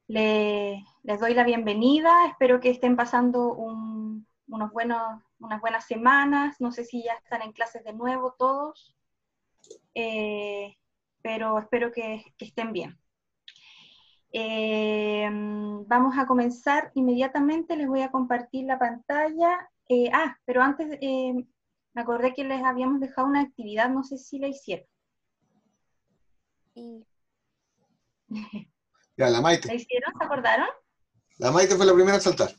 Les doy la bienvenida, espero que estén pasando unas buenas semanas, no sé si ya están en clases de nuevo todos, pero espero que estén bien. Vamos a comenzar inmediatamente, les voy a compartir la pantalla. Pero antes me acordé que les habíamos dejado una actividad, no sé si la hicieron. Y Ya, la Maite. ¿La hicieron? ¿Se acordaron? La Maite fue la primera en saltar.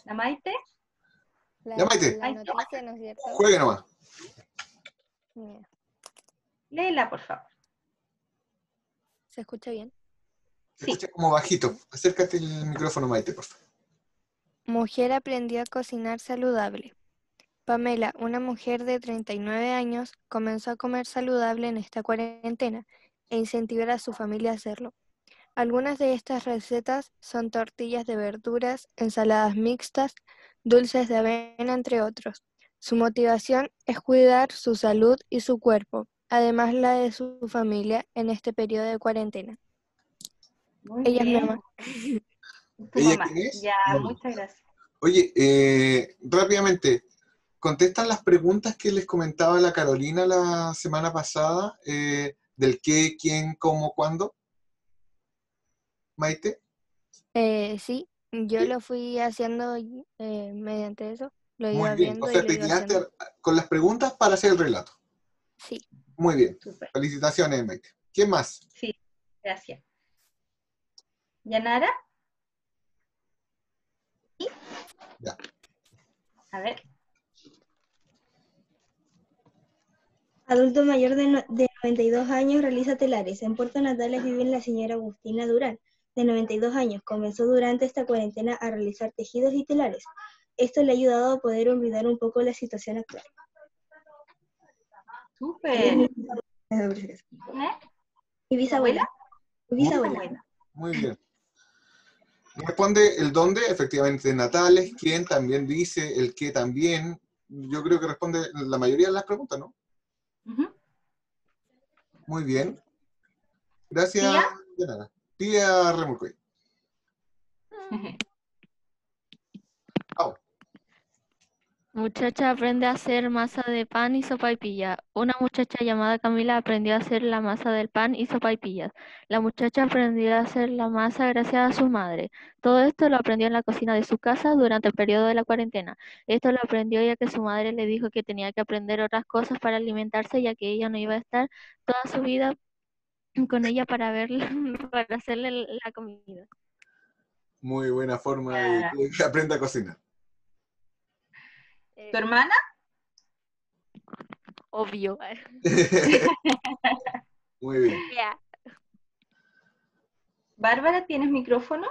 ¿La Maite? Ya, Maite. la noticia, ¿no es cierto? Juegue nomás. Mira, Léela, por favor. ¿se escucha bien? Se Sí. escucha como bajito. Acércate el micrófono, Maite, por favor. Mujer aprendió a cocinar saludable. Pamela, una mujer de 39 años, comenzó a comer saludable en esta cuarentena e incentivar a su familia a hacerlo. Algunas de estas recetas son tortillas de verduras, ensaladas mixtas, dulces de avena, entre otros. Su motivación es cuidar su salud y su cuerpo, además la de su familia en este periodo de cuarentena. Muy Ella es mi bien. mamá. Tu ¿Ella mamá. quién es? Ya, No. muchas gracias. Oye, rápidamente, ¿contestan las preguntas que les comentaba la Carolina la semana pasada? Del qué, quién, cómo, cuándo. Maite. Sí, yo Sí. lo fui haciendo mediante eso, lo Muy iba bien. O viendo y sea, lo te iba guiaste haciendo. con las preguntas para hacer el relato. Sí. Muy bien. Súper. Felicitaciones, Maite. ¿Quién más? Sí, gracias. ¿Yanara? ¿Sí? Ya. A ver. Adulto mayor de 92 años realiza telares. En Puerto Natales vive la señora Agustina Durán, de 92 años. Comenzó durante esta cuarentena a realizar tejidos y telares. Esto le ha ayudado a poder olvidar un poco la situación actual. Súper. Mi bisabuela. Mi bisabuela. Abuela. Muy bien. Responde el dónde, efectivamente, Natales, quién también dice, el qué también. Yo creo que responde la mayoría de las preguntas, ¿no? Ujú. Muy bien. Gracias, ¿Tía? Yanara. Tía Remolcoy. Vamos. Muchacha aprende a hacer masa de pan y sopaipillas. Una muchacha llamada Camila aprendió a hacer la masa del pan y sopaipillas. La muchacha aprendió a hacer la masa gracias a su madre. Todo esto lo aprendió en la cocina de su casa durante el periodo de la cuarentena. Esto lo aprendió ya que su madre le dijo que tenía que aprender otras cosas para alimentarse, ya que ella no iba a estar toda su vida con ella para verla, para hacerle la comida. Muy buena forma de que aprenda a cocinar. ¿Tu hermana? Obvio. Muy bien. Ya. Bárbara, ¿tienes micrófono?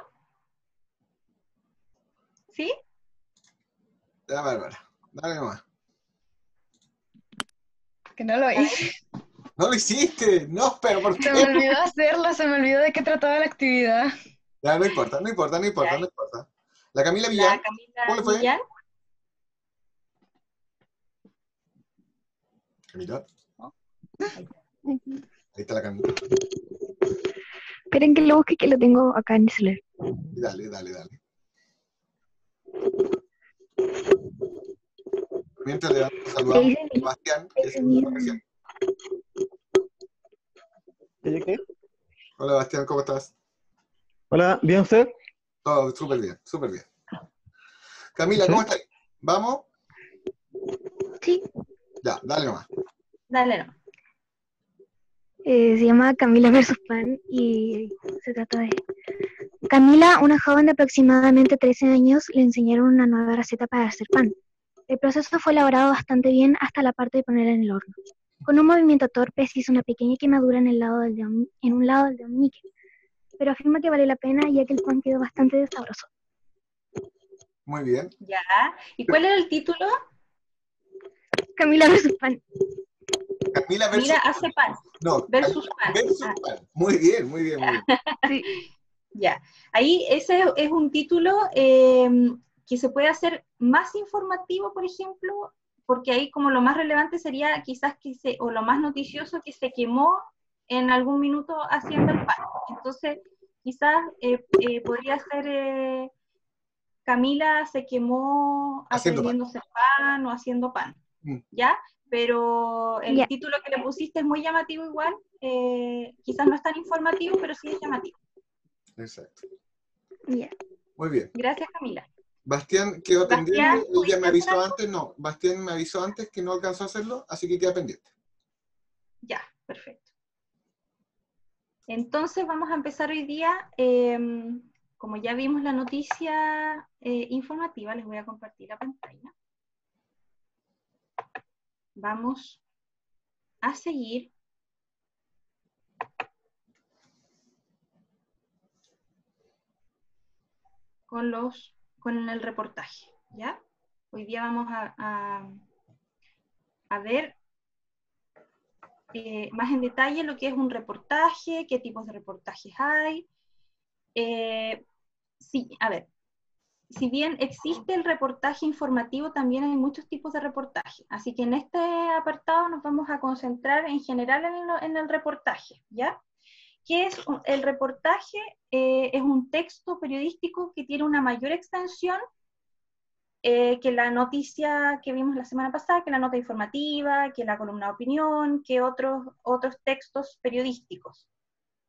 ¿Sí? Ya, Bárbara. Dale nomás. Que no lo hice. ¡No lo hiciste! ¡No, pero por Se qué! me olvidó hacerlo, se me olvidó de qué trataba la actividad. Ya, no importa, no importa, no importa, Ya. no importa. La Camila Millán, La Camila ¿cómo le fue? Millán. Camila. ¿No? Ahí está la Camila. Esperen que lo busque, que lo tengo acá en el celular. Y dale, dale, dale. Mientras le damos saludamos a Sebastián, que es el recién. ¿Qué? Hola, Sebastián, ¿cómo estás? Hola, ¿bien usted? Todo súper bien, súper bien. Camila, ¿cómo estás? ¿Vamos? Sí. Ya, dale nomás. Dale, no. Se llama Camila versus Pan y se trata de... Camila, una joven de aproximadamente 13 años, le enseñaron una nueva receta para hacer pan. El proceso fue elaborado bastante bien hasta la parte de ponerla en el horno. Con un movimiento torpe se hizo una pequeña quemadura en un lado del dedo meñique, pero afirma que vale la pena ya que el pan quedó bastante sabroso. Muy bien. Ya. ¿Y cuál era el título? Camila versus Pan. Camila versus Mira, hace pan. No, Versus pan. versus Ah. pan. Muy bien, muy bien, muy bien. Sí. Ya. Ahí ese es un título que se puede hacer más informativo, por ejemplo, porque ahí como lo más relevante sería quizás o lo más noticioso que se quemó en algún minuto haciendo el pan. Entonces, quizás podría ser Camila se quemó Haciendo pan. aprendiendo a hacer pan o haciendo pan, Mm, ¿ya? Pero el Ya. título que le pusiste es muy llamativo igual, quizás no es tan informativo, pero sí es llamativo. exacto. Ya. Muy bien. Gracias, Camila. Bastián quedó pendiente, Bastián, él ya me ¿pudiste hacer avisó algo? antes, no, Bastián me avisó antes que no alcanzó a hacerlo, así que queda pendiente. Ya, perfecto. Entonces vamos a empezar hoy día, como ya vimos la noticia informativa, les voy a compartir la pantalla. Vamos a seguir con el reportaje, ¿ya? Hoy día vamos a ver más en detalle lo que es un reportaje, qué tipos de reportajes hay. Sí, a ver, si bien existe el reportaje informativo, también hay muchos tipos de reportaje. Así que en este apartado nos vamos a concentrar en general en el reportaje, ¿ya? ¿Qué es el reportaje? Es un texto periodístico que tiene una mayor extensión que la noticia que vimos la semana pasada, que la nota informativa, que la columna de opinión, que otros textos periodísticos.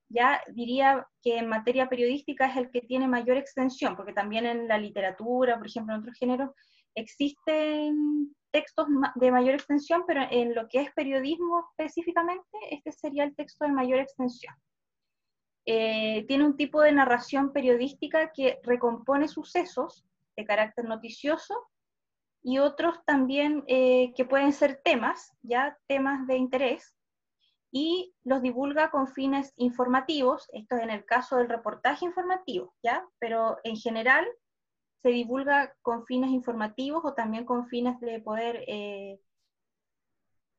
Ya diría que en materia periodística es el que tiene mayor extensión, porque también en la literatura, por ejemplo, en otros géneros, existen textos de mayor extensión, pero en lo que es periodismo específicamente, este sería el texto de mayor extensión. Tiene un tipo de narración periodística que recompone sucesos de carácter noticioso y otros también que pueden ser temas, ya temas de interés, y los divulga con fines informativos, esto es en el caso del reportaje informativo, ¿ya? Pero en general se divulga con fines informativos o también con fines de poder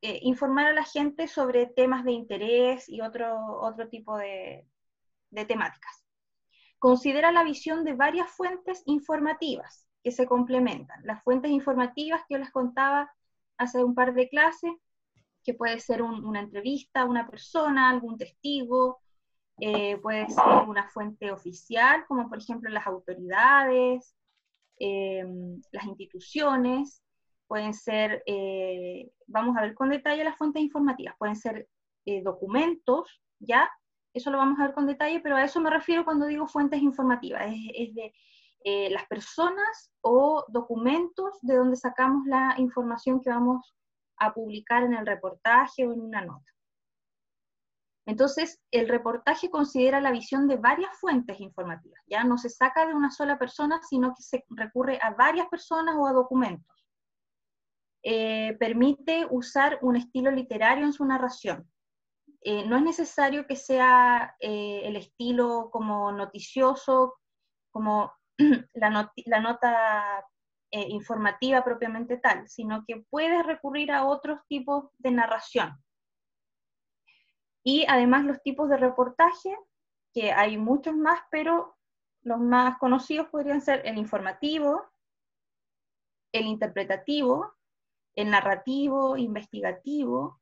informar a la gente sobre temas de interés y otro tipo de temáticas. Considera la visión de varias fuentes informativas que se complementan. Las fuentes informativas que yo les contaba hace un par de clases, que puede ser una entrevista a una persona, algún testigo, puede ser una fuente oficial, como por ejemplo las autoridades, las instituciones, pueden ser, vamos a ver con detalle las fuentes informativas, pueden ser documentos, ¿ya? Eso lo vamos a ver con detalle, pero a eso me refiero cuando digo fuentes informativas, es de las personas o documentos de donde sacamos la información que vamos a publicar en el reportaje o en una nota. Entonces, el reportaje considera la visión de varias fuentes informativas, ya no se saca de una sola persona, sino que se recurre a varias personas o a documentos. Permite usar un estilo literario en su narración. No es necesario que sea el estilo como noticioso, como la nota informativa propiamente tal, sino que puedes recurrir a otros tipos de narración. Y además los tipos de reportaje, que hay muchos más, pero los más conocidos podrían ser el informativo, el interpretativo, el narrativo, investigativo,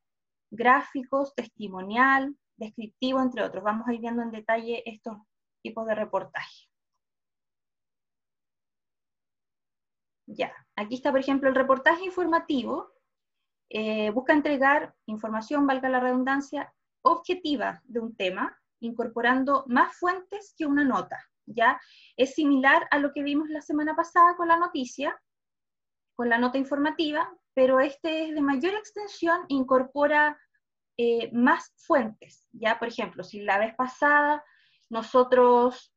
gráficos, testimonial, descriptivo, entre otros. Vamos a ir viendo en detalle estos tipos de reportaje. Ya, aquí está por ejemplo el reportaje informativo, busca entregar información, valga la redundancia, objetiva de un tema, incorporando más fuentes que una nota, ¿ya? Es similar a lo que vimos la semana pasada con la noticia, con la nota informativa, pero este es de mayor extensión, incorpora más fuentes, ¿ya? Por ejemplo, si la vez pasada nosotros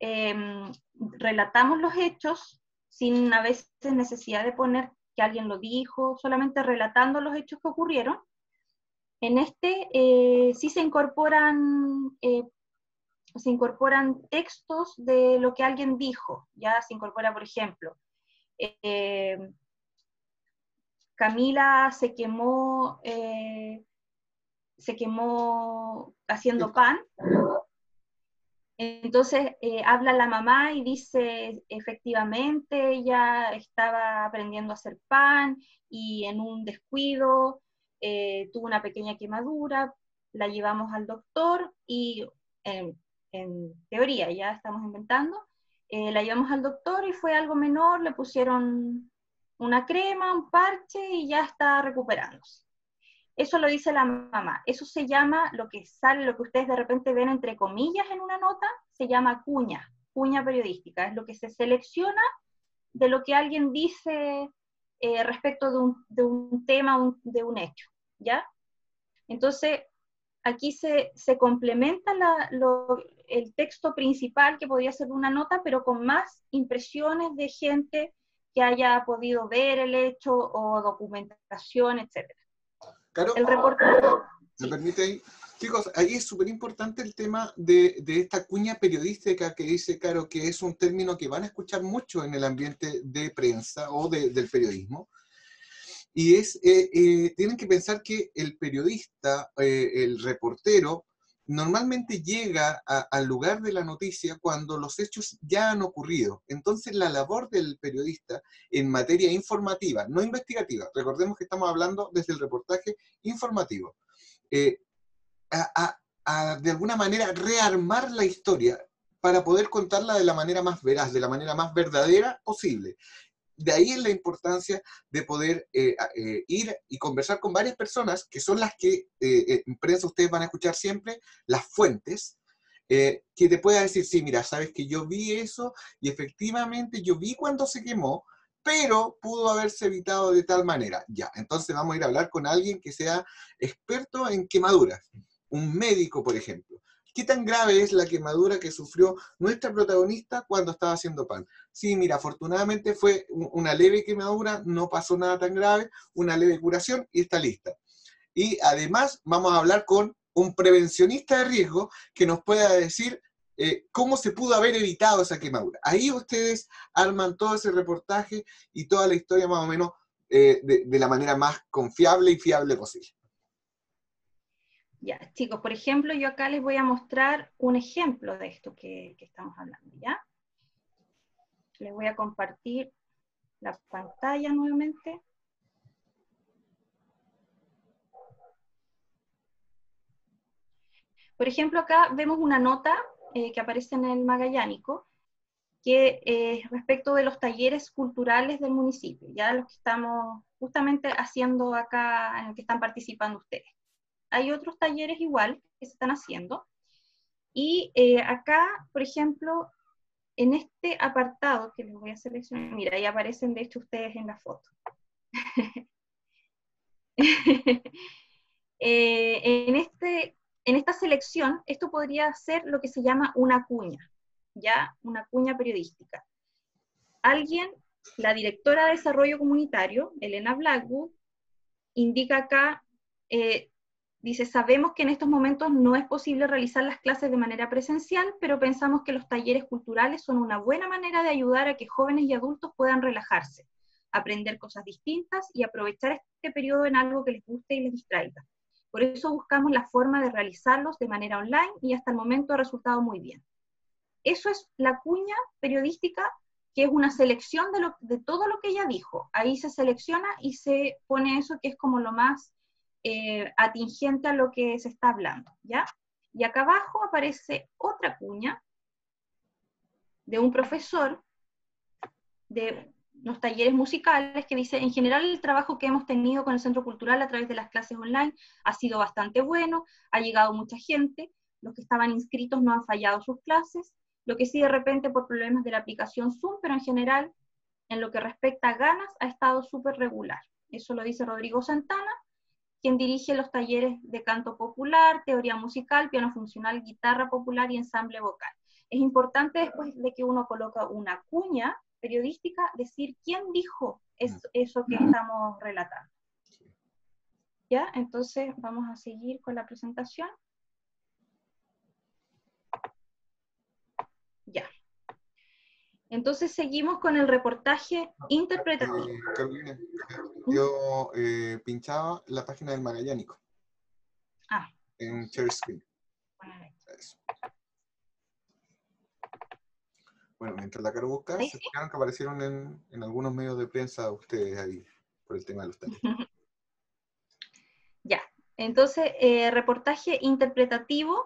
relatamos los hechos sin a veces necesidad de poner que alguien lo dijo, solamente relatando los hechos que ocurrieron, en este sí se incorporan textos de lo que alguien dijo, ya se incorpora, por ejemplo, Camila se quemó haciendo pan, entonces habla la mamá y dice, efectivamente, ella estaba aprendiendo a hacer pan y en un descuido tuvo una pequeña quemadura, la llevamos al doctor y en teoría, ya estamos inventando, la llevamos al doctor y fue algo menor, le pusieron una crema, un parche y ya está recuperándose. Eso lo dice la mamá. Eso se llama, lo que sale, lo que ustedes de repente ven entre comillas en una nota, se llama cuña periodística. Es lo que se selecciona de lo que alguien dice respecto de un tema, de un hecho, ¿ya? Entonces, aquí se complementa el texto principal, que podría ser una nota, pero con más impresiones de gente que haya podido ver el hecho o documentación, etc. Caro, El reporte. ¿me permite ahí? Chicos, ahí es súper importante el tema de esta cuña periodística que dice Caro, que es un término que van a escuchar mucho en el ambiente de prensa o del periodismo. Y tienen que pensar que el periodista, el reportero, normalmente llega al lugar de la noticia cuando los hechos ya han ocurrido. Entonces la labor del periodista en materia informativa, no investigativa, recordemos que estamos hablando desde el reportaje informativo, de alguna manera rearmar la historia para poder contarla de la manera más veraz, de la manera más verdadera posible. De ahí es la importancia de poder ir y conversar con varias personas, que son las que en prensa ustedes van a escuchar siempre, las fuentes, que te pueda decir, sí, mira, sabes que yo vi eso y efectivamente yo vi cuando se quemó, pero pudo haberse evitado de tal manera. Ya, entonces vamos a ir a hablar con alguien que sea experto en quemaduras, un médico, por ejemplo. ¿Qué tan grave es la quemadura que sufrió nuestra protagonista cuando estaba haciendo pan? Sí, mira, afortunadamente fue una leve quemadura, no pasó nada tan grave, una leve curación y está lista. Y además vamos a hablar con un prevencionista de riesgo que nos pueda decir cómo se pudo haber evitado esa quemadura. Ahí ustedes arman todo ese reportaje y toda la historia más o menos de la manera más confiable y fiable posible. Ya, chicos, por ejemplo, yo acá les voy a mostrar un ejemplo de esto que estamos hablando, ¿ya? Les voy a compartir la pantalla nuevamente. Por ejemplo, acá vemos una nota que aparece en el Magallánico, que es respecto de los talleres culturales del municipio, ya los que estamos justamente haciendo acá, en el que están participando ustedes. Hay otros talleres igual que se están haciendo, y acá, por ejemplo, en este apartado que les voy a seleccionar, mira, ahí aparecen de hecho ustedes en la foto. En esta selección, esto podría ser lo que se llama una cuña, ¿ya? Una cuña periodística. Alguien, la directora de Desarrollo Comunitario, Elena Blackwood, indica acá, dice, sabemos que en estos momentos no es posible realizar las clases de manera presencial, pero pensamos que los talleres culturales son una buena manera de ayudar a que jóvenes y adultos puedan relajarse, aprender cosas distintas y aprovechar este periodo en algo que les guste y les distraiga. Por eso buscamos la forma de realizarlos de manera online y hasta el momento ha resultado muy bien. Eso es la cuña periodística, que es una selección de todo lo que ella dijo. Ahí se selecciona y se pone eso que es como lo más atingente a lo que se está hablando, ¿ya? Y acá abajo aparece otra cuña de un profesor de los talleres musicales que dice, en general el trabajo que hemos tenido con el Centro Cultural a través de las clases online ha sido bastante bueno, ha llegado mucha gente, los que estaban inscritos no han fallado sus clases, lo que sí de repente por problemas de la aplicación Zoom, pero en general, en lo que respecta a ganas, ha estado súper regular. Eso lo dice Rodrigo Santana, quien dirige los talleres de canto popular, teoría musical, piano funcional, guitarra popular y ensamble vocal. Es importante después de que uno coloca una cuña periodística, decir quién dijo eso que estamos relatando. ¿Ya? Entonces vamos a seguir con la presentación. Ya. Entonces seguimos con el reportaje interpretativo. Carolina, yo pinchaba la página del Magallánico. En share screen. Eso. Bueno, mientras la Caro busca, se fijaron que aparecieron en algunos medios de prensa ustedes ahí, por el tema de los talleres. Ya. Entonces, reportaje interpretativo,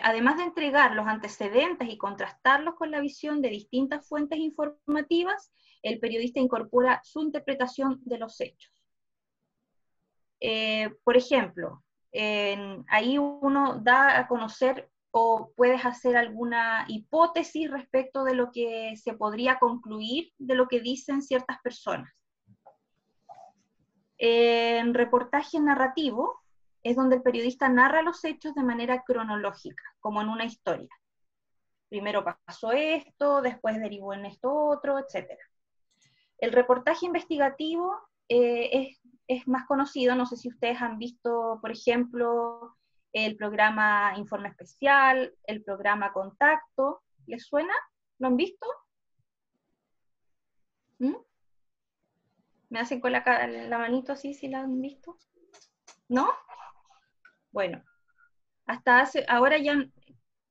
además de entregar los antecedentes y contrastarlos con la visión de distintas fuentes informativas, el periodista incorpora su interpretación de los hechos. Por ejemplo, ahí uno da a conocer o puedes hacer alguna hipótesis respecto de lo que se podría concluir de lo que dicen ciertas personas. En reportaje narrativo es donde el periodista narra los hechos de manera cronológica, como en una historia. Primero pasó esto, después derivó en esto otro, etc. El reportaje investigativo es más conocido, no sé si ustedes han visto, por ejemplo, el programa Informe Especial, el programa Contacto. ¿Les suena? ¿Lo han visto? ¿Mm? ¿Me hacen con la manito así si la han visto? ¿No? Bueno, ahora ya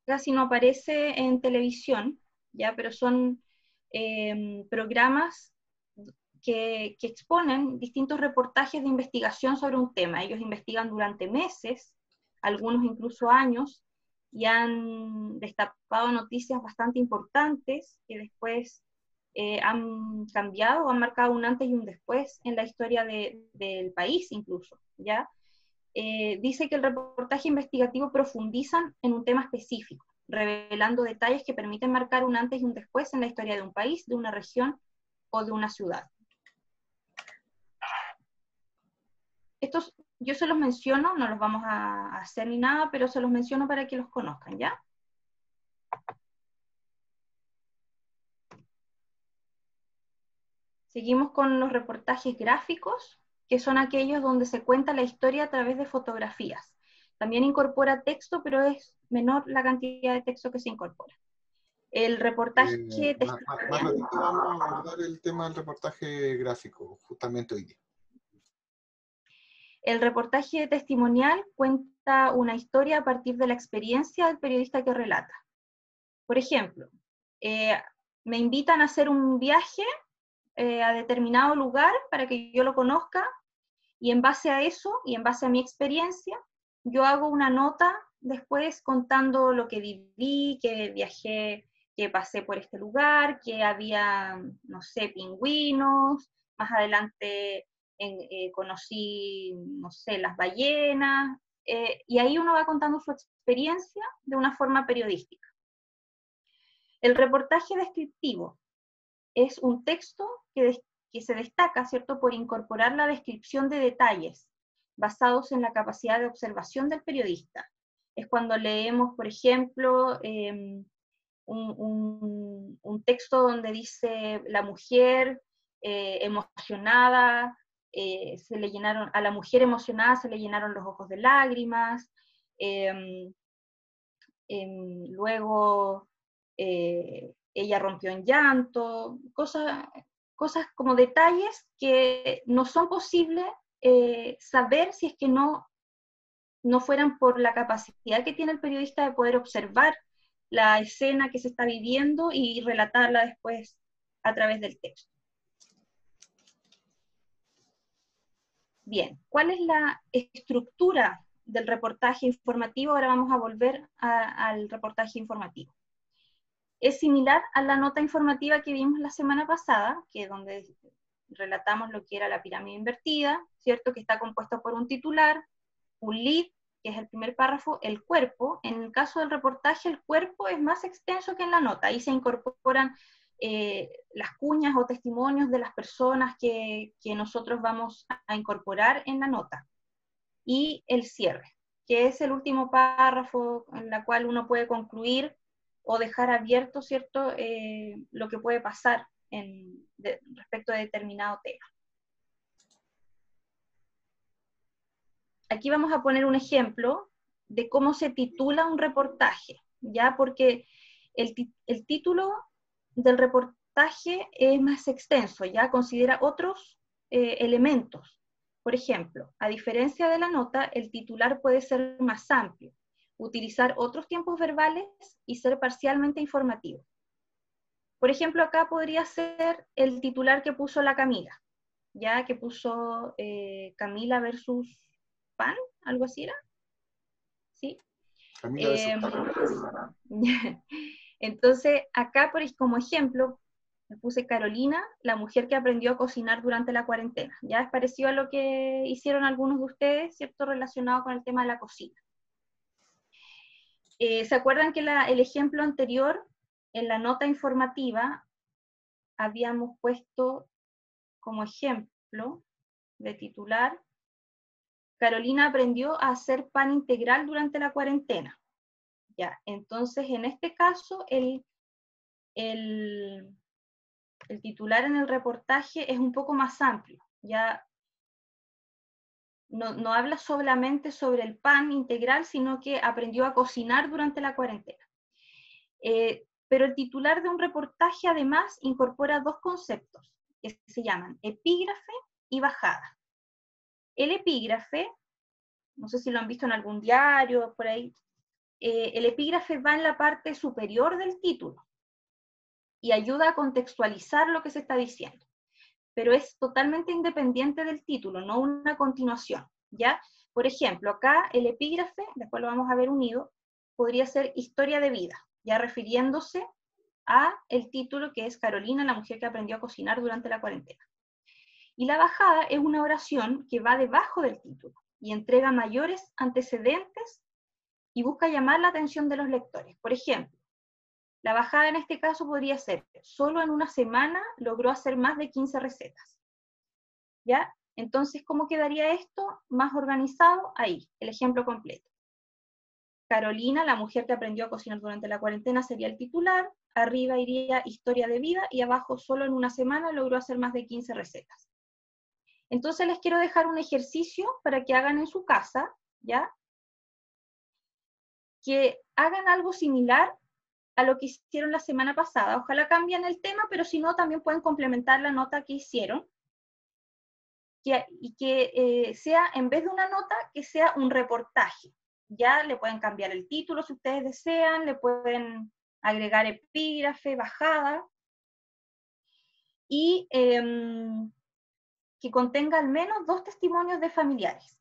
casi no aparece en televisión, ¿ya? Pero son programas que exponen distintos reportajes de investigación sobre un tema. Ellos investigan durante meses, algunos incluso años, y han destapado noticias bastante importantes que después han cambiado o han marcado un antes y un después en la historia del país incluso, ¿ya? Dice que el reportaje investigativo profundizan en un tema específico, revelando detalles que permiten marcar un antes y un después en la historia de un país, de una región o de una ciudad. Estos yo se los menciono, no los vamos a hacer ni nada, pero se los menciono para que los conozcan, ¿ya? Seguimos con los reportajes gráficos, que son aquellos donde se cuenta la historia a través de fotografías. También incorpora texto, pero es menor la cantidad de texto que se incorpora. El reportaje más ratito vamos a abordar el tema del reportaje gráfico, justamente hoy día. El reportaje testimonial cuenta una historia a partir de la experiencia del periodista que relata. Por ejemplo, me invitan a hacer un viaje a determinado lugar para que yo lo conozca, y en base a eso, y en base a mi experiencia, yo hago una nota después contando lo que viví, que viajé, que pasé por este lugar, que había, no sé, pingüinos, más adelante conocí, no sé, las ballenas, y ahí uno va contando su experiencia de una forma periodística. El reportaje descriptivo es un texto que se destaca, ¿cierto?, por incorporar la descripción de detalles basados en la capacidad de observación del periodista. Es cuando leemos, por ejemplo, un texto donde dice la mujer emocionada, a la mujer emocionada se le llenaron los ojos de lágrimas, luego ella rompió en llanto, cosas como detalles que no son posibles saber si es que no fueran por la capacidad que tiene el periodista de poder observar la escena que se está viviendo y relatarla después a través del texto. Bien, ¿cuál es la estructura del reportaje informativo? Ahora vamos a volver al reportaje informativo. Es similar a la nota informativa que vimos la semana pasada, que es donde relatamos lo que era la pirámide invertida, ¿cierto? Que está compuesto por un titular, un lead, que es el primer párrafo, el cuerpo. En el caso del reportaje, el cuerpo es más extenso que en la nota. Ahí se incorporan las cuñas o testimonios de las personas que nosotros vamos a incorporar en la nota. Y el cierre, que es el último párrafo en la cual uno puede concluir o dejar abierto, ¿cierto?, lo que puede pasar respecto a determinado tema. Aquí vamos a poner un ejemplo de cómo se titula un reportaje, ¿ya? Porque el título del reportaje es más extenso, ¿ya? Considera otros elementos. Por ejemplo, a diferencia de la nota, el titular puede ser más amplio, utilizar otros tiempos verbales y ser parcialmente informativo. Por ejemplo, acá podría ser el titular que puso la Camila, ya que puso Camila versus pan, algo así era. ¿Sí? Camila versus Pan. Entonces, acá como ejemplo, me puse Carolina, la mujer que aprendió a cocinar durante la cuarentena. Ya es parecido a lo que hicieron algunos de ustedes, ¿cierto? Relacionado con el tema de la cocina. ¿Se acuerdan que el ejemplo anterior, en la nota informativa, habíamos puesto como ejemplo de titular, Carolina aprendió a hacer pan integral durante la cuarentena? Ya, entonces en este caso el titular en el reportaje es un poco más amplio, ya no habla solamente sobre el pan integral, sino que aprendió a cocinar durante la cuarentena. Pero el titular de un reportaje además incorpora dos conceptos que se llaman epígrafe y bajada. El epígrafe, no sé si lo han visto en algún diario, por ahí, el epígrafe va en la parte superior del título y ayuda a contextualizar lo que se está diciendo, pero es totalmente independiente del título, no una continuación, ¿ya? Por ejemplo, acá el epígrafe, después lo vamos a ver unido, podría ser historia de vida, ya refiriéndose a el título que es Carolina, la mujer que aprendió a cocinar durante la cuarentena. Y la bajada es una oración que va debajo del título y entrega mayores antecedentes y busca llamar la atención de los lectores. Por ejemplo, la bajada en este caso podría ser, solo en una semana logró hacer más de 15 recetas. ¿Ya? Entonces, ¿cómo quedaría esto? Más organizado, ahí, el ejemplo completo. Carolina, la mujer que aprendió a cocinar durante la cuarentena, sería el titular, arriba iría historia de vida, y abajo, solo en una semana logró hacer más de 15 recetas. Entonces les quiero dejar un ejercicio para que hagan en su casa, ¿ya? Que hagan algo similar a lo que hicieron la semana pasada. Ojalá cambien el tema, pero si no, también pueden complementar la nota que hicieron. Y que sea, en vez de una nota, que sea un reportaje. Ya le pueden cambiar el título si ustedes desean, le pueden agregar epígrafe, bajada, y que contenga al menos 2 testimonios de familiares,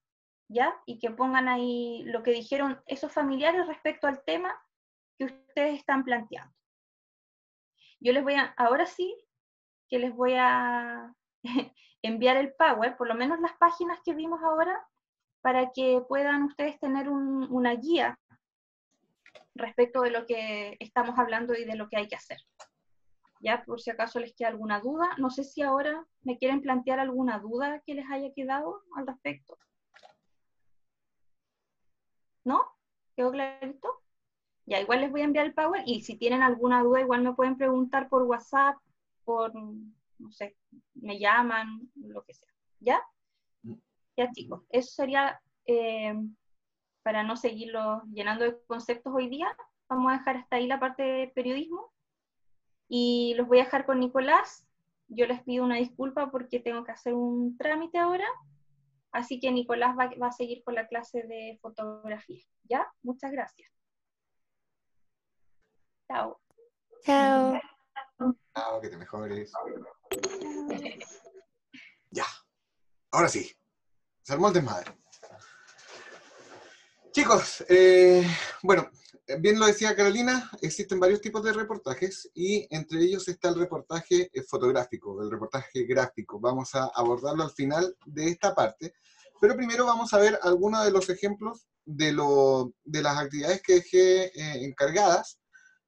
¿ya? Y que pongan ahí lo que dijeron esos familiares respecto al tema que ustedes están planteando. Yo les voy a, ahora sí, que les voy a enviar el Power, por lo menos las páginas que vimos ahora, para que puedan ustedes tener una guía respecto de lo que estamos hablando y de lo que hay que hacer. Ya, por si acaso les queda alguna duda. No sé si ahora me quieren plantear alguna duda que les haya quedado al respecto. ¿No? ¿Quedó clarito? Ya, igual les voy a enviar el Power, y si tienen alguna duda, igual me pueden preguntar por WhatsApp, por, no sé, me llaman, lo que sea. ¿Ya? Ya, chicos, eso sería, para no seguirlo llenando de conceptos hoy día, vamos a dejar hasta ahí la parte de periodismo. Y los voy a dejar con Nicolás. Yo les pido una disculpa porque tengo que hacer un trámite ahora. Así que Nicolás va a seguir con la clase de fotografía. ¿Ya? Muchas gracias. Chao. Chao. Chao, que te mejores. Ya. Ahora sí. Se armó el desmadre. Chicos, bueno, bien lo decía Carolina, existen varios tipos de reportajes y entre ellos está el reportaje fotográfico, el reportaje gráfico. Vamos a abordarlo al final de esta parte, pero primero vamos a ver algunos de los ejemplos de las actividades que dejé encargadas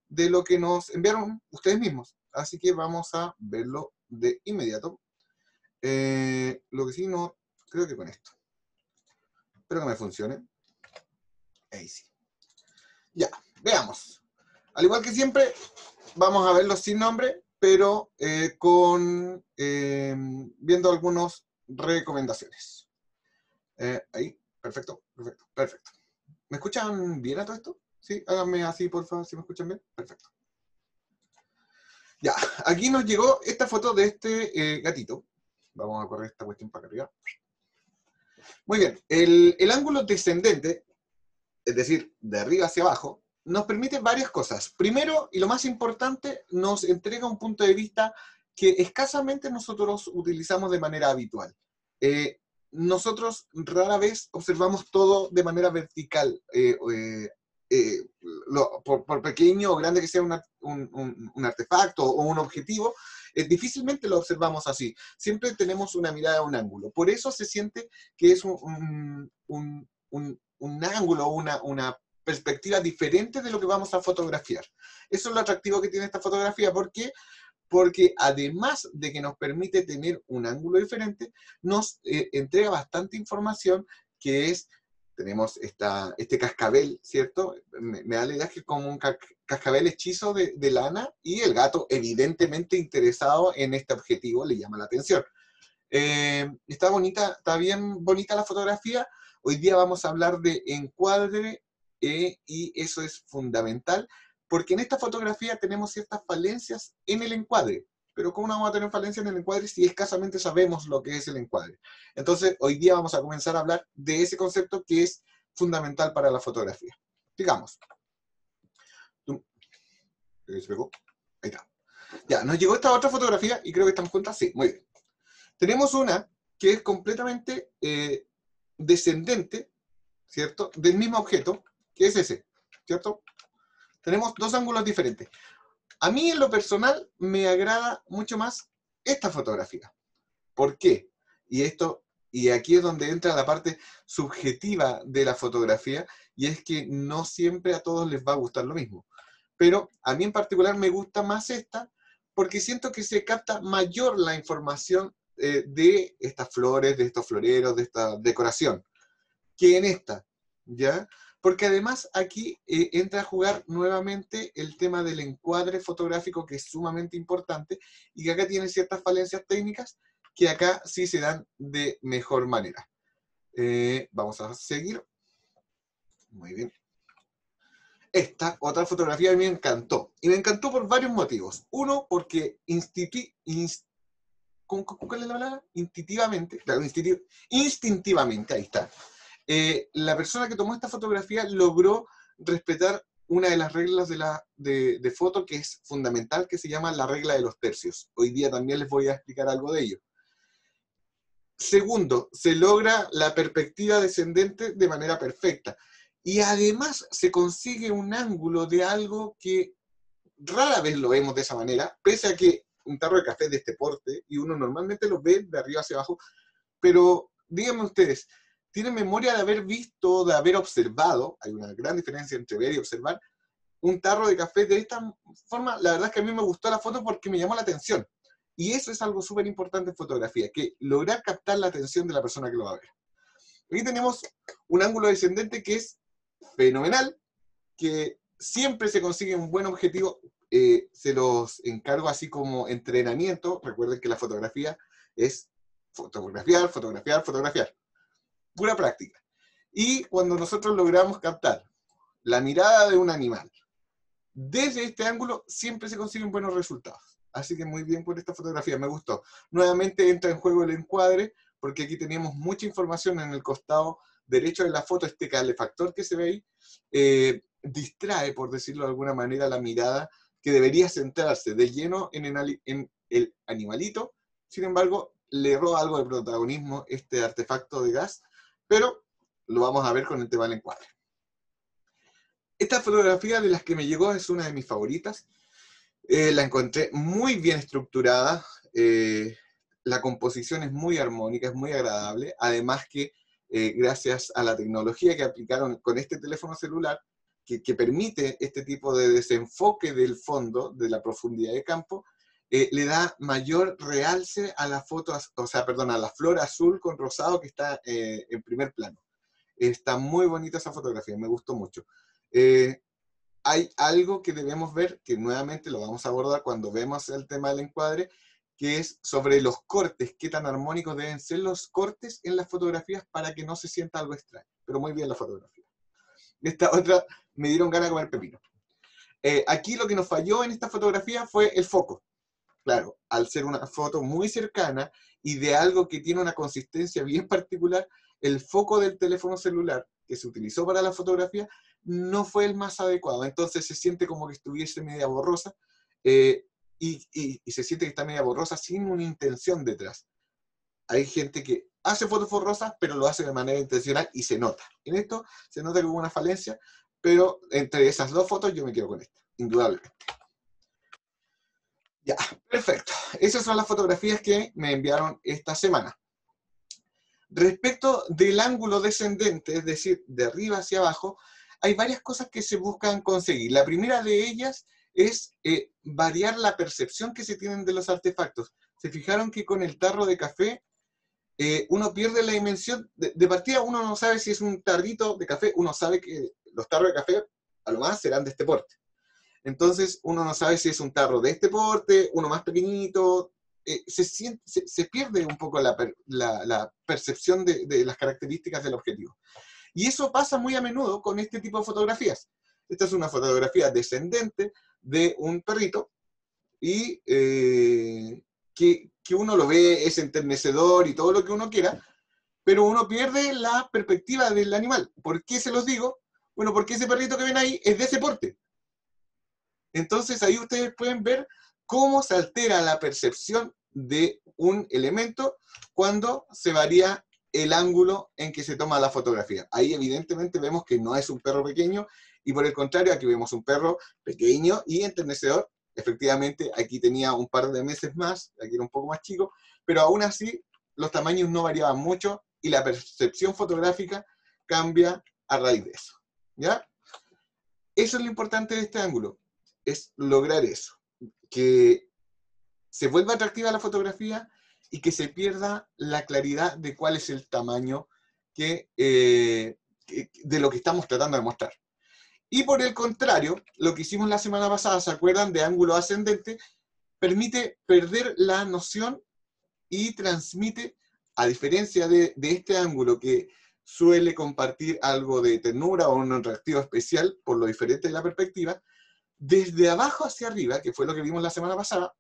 de lo que nos enviaron ustedes mismos. Así que vamos a verlo de inmediato. Lo que sí, no creo que con esto. Espero que me funcione. Ahí sí. Ya, veamos. Al igual que siempre, vamos a verlos sin nombre, pero viendo algunas recomendaciones. Ahí, perfecto. ¿Me escuchan bien a todo esto? Sí, háganme así, por favor, si me escuchan bien. Perfecto. Ya, aquí nos llegó esta foto de este gatito. Vamos a correr esta cuestión para arriba. Muy bien, el ángulo descendente, es decir, de arriba hacia abajo, nos permite varias cosas. Primero, y lo más importante, nos entrega un punto de vista que escasamente nosotros utilizamos de manera habitual. nosotros rara vez observamos todo de manera vertical, por pequeño o grande que sea un artefacto o un objetivo, difícilmente lo observamos así. Siempre tenemos una mirada a un ángulo. Por eso se siente que es un ángulo, una perspectiva diferente de lo que vamos a fotografiar. Eso es lo atractivo que tiene esta fotografía. ¿Por qué? Porque además de que nos permite tener un ángulo diferente, nos entrega bastante información, que es, tenemos este cascabel, ¿cierto? Me da la idea que es como un cascabel hechizo de lana, y el gato evidentemente interesado en este objetivo le llama la atención. Está bonita, está bien bonita la fotografía. Hoy día vamos a hablar de encuadre, y eso es fundamental, porque en esta fotografía tenemos ciertas falencias en el encuadre. Pero ¿cómo no vamos a tener falencias en el encuadre si escasamente sabemos lo que es el encuadre? Entonces, hoy día vamos a comenzar a hablar de ese concepto que es fundamental para la fotografía. Digamos. ¿Se pegó? Ahí está. Ya, nos llegó esta otra fotografía y creo que estamos juntas. Sí, muy bien. Tenemos una que es completamente descendente, ¿cierto? Del mismo objeto, que es ese, ¿cierto? Tenemos dos ángulos diferentes. A mí, en lo personal, me agrada mucho más esta fotografía. ¿Por qué? Y aquí es donde entra la parte subjetiva de la fotografía, y es que no siempre a todos les va a gustar lo mismo. Pero a mí en particular me gusta más esta, porque siento que se capta mayor la información de estas flores, de estos floreros, de esta decoración, que en esta, ¿ya? Porque además aquí entra a jugar nuevamente el tema del encuadre fotográfico, que es sumamente importante, y que acá tiene ciertas falencias técnicas que acá sí se dan de mejor manera. Vamos a seguir. Muy bien. Esta otra fotografía a mí me encantó. Y me encantó por varios motivos. Uno, porque ¿cuál es la palabra? Instintivamente, ahí está. La persona que tomó esta fotografía logró respetar una de las reglas de foto que es fundamental, que se llama la regla de los tercios. Hoy día también les voy a explicar algo de ello. Segundo, se logra la perspectiva descendente de manera perfecta. Y además se consigue un ángulo de algo que rara vez lo vemos de esa manera, pese a que un tarro de café de este porte, y uno normalmente lo ve de arriba hacia abajo, pero díganme ustedes, ¿tienen memoria de haber visto, de haber observado, hay una gran diferencia entre ver y observar, un tarro de café de esta forma? La verdad es que a mí me gustó la foto porque me llamó la atención. Y eso es algo súper importante en fotografía, que lograr captar la atención de la persona que lo va a ver. Aquí tenemos un ángulo descendente que es fenomenal, que siempre se consigue un buen objetivo. Se los encargo así como entrenamiento. Recuerden que la fotografía es fotografiar, fotografiar, fotografiar. Pura práctica. Y cuando nosotros logramos captar la mirada de un animal desde este ángulo, siempre se consiguen buenos resultados. Así que muy bien por esta fotografía, me gustó. Nuevamente entra en juego el encuadre, porque aquí teníamos mucha información en el costado derecho de la foto. Este calefactor que se ve ahí distrae, por decirlo de alguna manera, la mirada que debería centrarse de lleno en el animalito. Sin embargo, le roba algo de protagonismo este artefacto de gas, pero lo vamos a ver con el tema del encuadre. Esta fotografía, de las que me llegó, es una de mis favoritas. La encontré muy bien estructurada, la composición es muy armónica, es muy agradable, además que gracias a la tecnología que aplicaron con este teléfono celular, que permite este tipo de desenfoque del fondo, de la profundidad de campo, le da mayor realce a la foto, o sea, perdón, a la flor azul con rosado que está en primer plano. Está muy bonita esa fotografía, me gustó mucho. Hay algo que debemos ver, que nuevamente lo vamos a abordar cuando vemos el tema del encuadre, que es sobre los cortes, qué tan armónicos deben ser los cortes en las fotografías para que no se sienta algo extraño. Pero muy bien la fotografía. Esta otra, me dieron ganas de comer pepino. Aquí lo que nos falló en esta fotografía fue el foco. Claro, al ser una foto muy cercana y de algo que tiene una consistencia bien particular, el foco del teléfono celular que se utilizó para la fotografía no fue el más adecuado. Entonces se siente como que estuviese media borrosa, y se siente que está media borrosa sin una intención detrás. Hay gente que hace fotos borrosas, pero lo hace de manera intencional y se nota. En esto se nota que hubo una falencia, pero entre esas dos fotos yo me quedo con esta, indudablemente. Ya, perfecto. Esas son las fotografías que me enviaron esta semana. Respecto del ángulo descendente, es decir, de arriba hacia abajo, hay varias cosas que se buscan conseguir. La primera de ellas es variar la percepción que se tienen de los artefactos. ¿Se fijaron que con el tarro de café uno pierde la dimensión? De partida uno no sabe si es un tarrito de café, uno sabe que los tarros de café a lo más serán de este porte. Entonces uno no sabe si es un tarro de este porte, uno más pequeñito. Se pierde un poco la percepción de las características del objetivo. Y eso pasa muy a menudo con este tipo de fotografías. Esta es una fotografía descendente de un perrito y que uno lo ve, es enternecedor y todo lo que uno quiera, pero uno pierde la perspectiva del animal. ¿Por qué se los digo? Bueno, porque ese perrito que ven ahí es de ese porte. Entonces ahí ustedes pueden ver cómo se altera la percepción de un elemento cuando se varía el ángulo en que se toma la fotografía. Ahí evidentemente vemos que no es un perro pequeño, y por el contrario aquí vemos un perro pequeño y enternecedor. Efectivamente aquí tenía un par de meses más, aquí era un poco más chico, pero aún así los tamaños no variaban mucho y la percepción fotográfica cambia a raíz de eso. ¿Ya? Eso es lo importante de este ángulo, es lograr eso, que se vuelva atractiva la fotografía y que se pierda la claridad de cuál es el tamaño de lo que estamos tratando de mostrar. Y por el contrario, lo que hicimos la semana pasada, ¿se acuerdan? De ángulo ascendente, permite perder la noción y transmite, a diferencia de este ángulo que suele compartir algo de ternura o un atractivo especial por lo diferente de la perspectiva, desde abajo hacia arriba, que fue lo que vimos la semana pasada,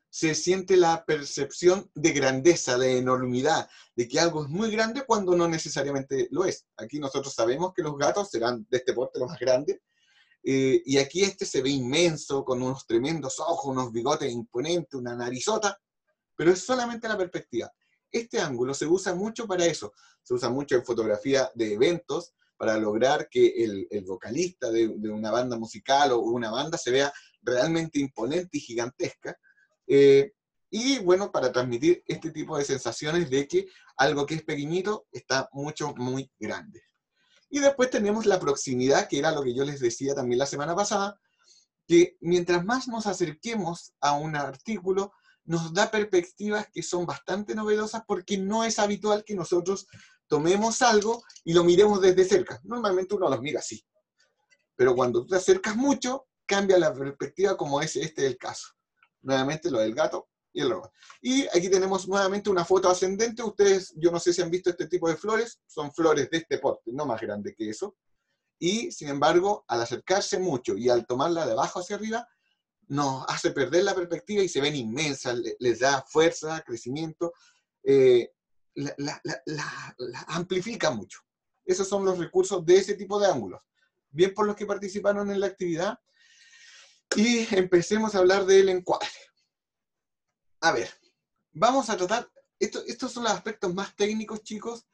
se siente la percepción de grandeza, de enormidad, de que algo es muy grande cuando no necesariamente lo es. Aquí nosotros sabemos que los gatos serán de este porte los más grandes, y aquí este se ve inmenso, con unos tremendos ojos, unos bigotes imponentes, una narizota, pero es solamente la perspectiva. Este ángulo se usa mucho para eso, se usa mucho en fotografía de eventos, para lograr que el vocalista de una banda musical o una banda se vea realmente imponente y gigantesca, y bueno, para transmitir este tipo de sensaciones de que algo que es pequeñito está muy grande. Y después tenemos la proximidad, que era lo que yo les decía también la semana pasada, que mientras más nos acerquemos a un artículo, nos da perspectivas que son bastante novedosas, porque no es habitual que nosotros tomemos algo y lo miremos desde cerca. Normalmente uno los mira así. Pero cuando tú te acercas mucho, cambia la perspectiva, como es el caso. Nuevamente lo del gato y el robot. Y aquí tenemos nuevamente una foto ascendente. Ustedes, yo no sé si han visto este tipo de flores, son flores de este porte, no más grande que eso. Y sin embargo, al acercarse mucho y al tomarla de abajo hacia arriba, nos hace perder la perspectiva y se ven inmensas, les da fuerza, crecimiento, la amplifica mucho. Esos son los recursos de ese tipo de ángulos. Bien por los que participaron en la actividad. Y empecemos a hablar del encuadre. A ver, vamos a tratar, estos son los aspectos más técnicos, chicos,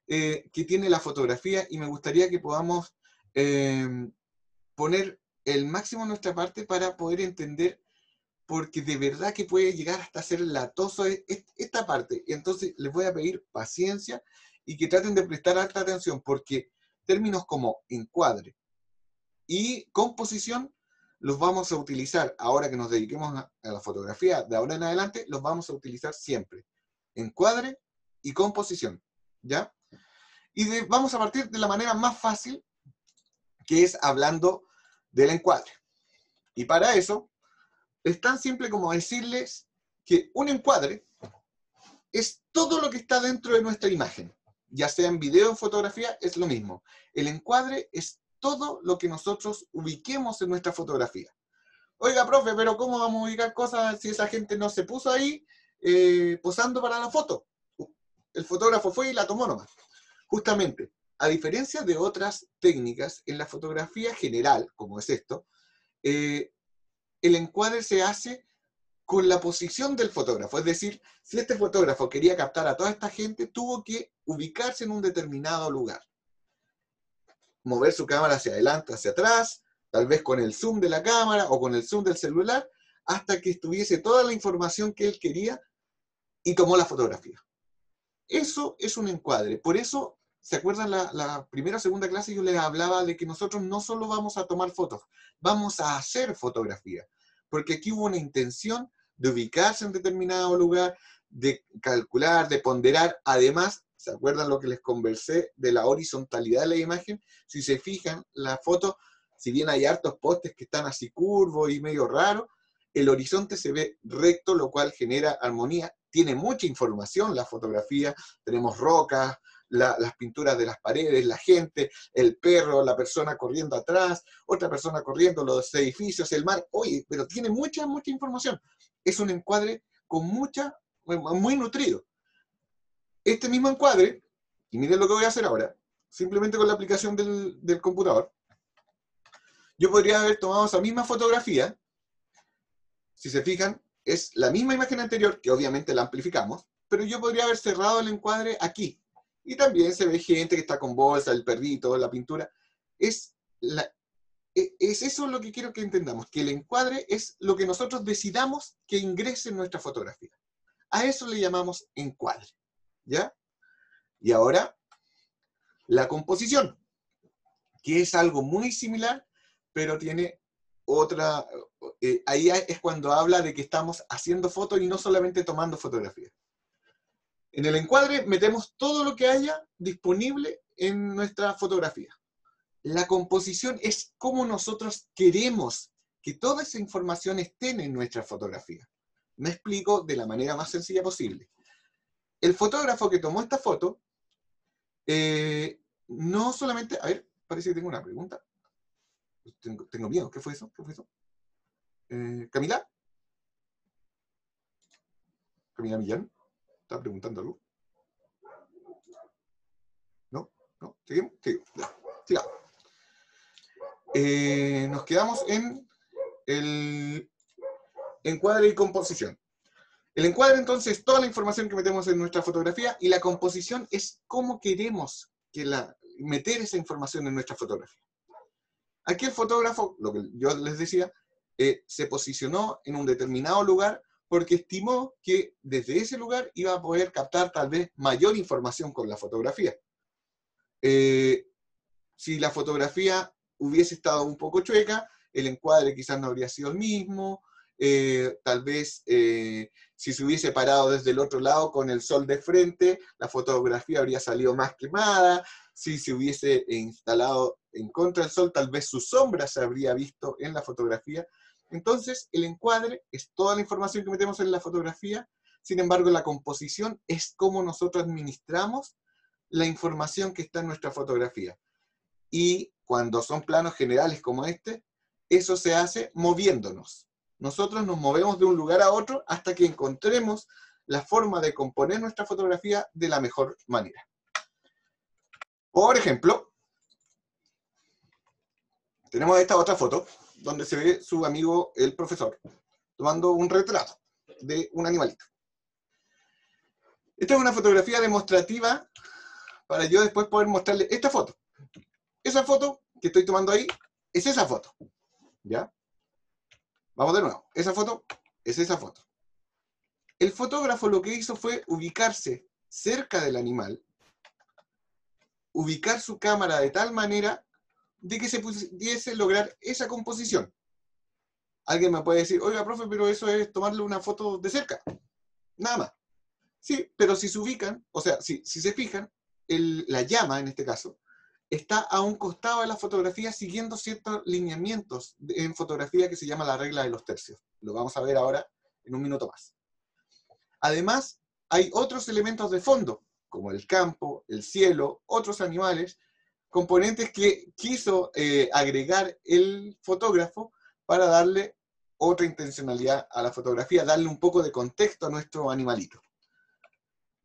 que tiene la fotografía, y me gustaría que podamos poner el máximo de nuestra parte para poder entender, porque de verdad que puede llegar hasta ser latoso esta parte. Entonces les voy a pedir paciencia y que traten de prestar alta atención, porque términos como encuadre y composición los vamos a utilizar, ahora que nos dediquemos a la fotografía, de ahora en adelante, los vamos a utilizar siempre. Encuadre y composición, ¿ya? Y vamos a partir de la manera más fácil, que es hablando del encuadre. Y para eso, es tan simple como decirles que un encuadre es todo lo que está dentro de nuestra imagen. Ya sea en video o en fotografía, es lo mismo. El encuadre es todo lo que nosotros ubiquemos en nuestra fotografía. Oiga, profe, pero ¿cómo vamos a ubicar cosas si esa gente no se puso ahí posando para la foto? El fotógrafo fue y la tomó nomás. Justamente, a diferencia de otras técnicas, en la fotografía general, como es esto, el encuadre se hace con la posición del fotógrafo. Es decir, si este fotógrafo quería captar a toda esta gente, tuvo que ubicarse en un determinado lugar. Mover su cámara hacia adelante, hacia atrás, tal vez con el zoom de la cámara o con el zoom del celular, hasta que estuviese toda la información que él quería y tomó la fotografía. Eso es un encuadre. Por eso, ¿se acuerdan la primera o segunda clase? Yo les hablaba de que nosotros no solo vamos a tomar fotos, vamos a hacer fotografía. Porque aquí hubo una intención de ubicarse en determinado lugar, de calcular, de ponderar. Además, ¿se acuerdan lo que les conversé de la horizontalidad de la imagen? Si se fijan, la foto, si bien hay hartos postes que están así curvos y medio raros, el horizonte se ve recto, lo cual genera armonía. Tiene mucha información la fotografía, tenemos rocas, las pinturas de las paredes, la gente, el perro, la persona corriendo atrás, otra persona corriendo, los edificios, el mar. Oye, pero tiene mucha información. Es un encuadre con muy nutrido. Este mismo encuadre, y miren lo que voy a hacer ahora, simplemente con la aplicación del computador, yo podría haber tomado esa misma fotografía. Si se fijan, es la misma imagen anterior, que obviamente la amplificamos, pero yo podría haber cerrado el encuadre aquí. Y también se ve gente que está con bolsa, el perrito, la pintura. Es eso lo que quiero que entendamos, que el encuadre es lo que nosotros decidamos que ingrese en nuestra fotografía. A eso le llamamos encuadre, ¿ya? Y ahora, la composición, que es algo muy similar, pero tiene otra... ahí es cuando habla de que estamos haciendo fotos y no solamente tomando fotografías. En el encuadre metemos todo lo que haya disponible en nuestra fotografía. La composición es cómo nosotros queremos que toda esa información esté en nuestra fotografía. Me explico de la manera más sencilla posible. El fotógrafo que tomó esta foto, no solamente... A ver, parece que tengo una pregunta. Tengo miedo. ¿Qué fue eso? ¿Qué fue eso? ¿Camila? ¿Camila Millán? ¿Está preguntando algo? ¿No? ¿No? ¿Seguimos? Sigamos. Nos quedamos en el encuadre y composición. El encuadre, entonces, es toda la información que metemos en nuestra fotografía, y la composición es cómo queremos meter esa información en nuestra fotografía. Aquí el fotógrafo, lo que yo les decía, se posicionó en un determinado lugar porque estimó que desde ese lugar iba a poder captar tal vez mayor información con la fotografía. Si la fotografía hubiese estado un poco chueca, el encuadre quizás no habría sido el mismo. Tal vez si se hubiese parado desde el otro lado con el sol de frente, la fotografía habría salido más quemada. Si se hubiese instalado en contra del sol, tal vez su sombra se habría visto en la fotografía. Entonces, el encuadre es toda la información que metemos en la fotografía. Sin embargo, la composición es cómo nosotros administramos la información que está en nuestra fotografía. Y cuando son planos generales como este, eso se hace moviéndonos. Nosotros nos movemos de un lugar a otro hasta que encontremos la forma de componer nuestra fotografía de la mejor manera. Por ejemplo, tenemos esta otra foto, donde se ve su amigo, el profesor, tomando un retrato de un animalito. Esta es una fotografía demostrativa para yo después poder mostrarle esta foto. Esa foto que estoy tomando ahí es esa foto. ¿Ya? Vamos de nuevo. Esa foto es esa foto. El fotógrafo lo que hizo fue ubicarse cerca del animal, ubicar su cámara de tal manera de que se pudiese lograr esa composición. Alguien me puede decir, oiga, profe, pero eso es tomarle una foto de cerca. Nada más. Sí, pero si se ubican, o sea, si se fijan, la llama, en este caso, está a un costado de la fotografía siguiendo ciertos lineamientos en fotografía que se llama la regla de los tercios. Lo vamos a ver ahora en un minuto más. Además, hay otros elementos de fondo, como el campo, el cielo, otros animales, componentes que quiso agregar el fotógrafo para darle otra intencionalidad a la fotografía, darle un poco de contexto a nuestro animalito.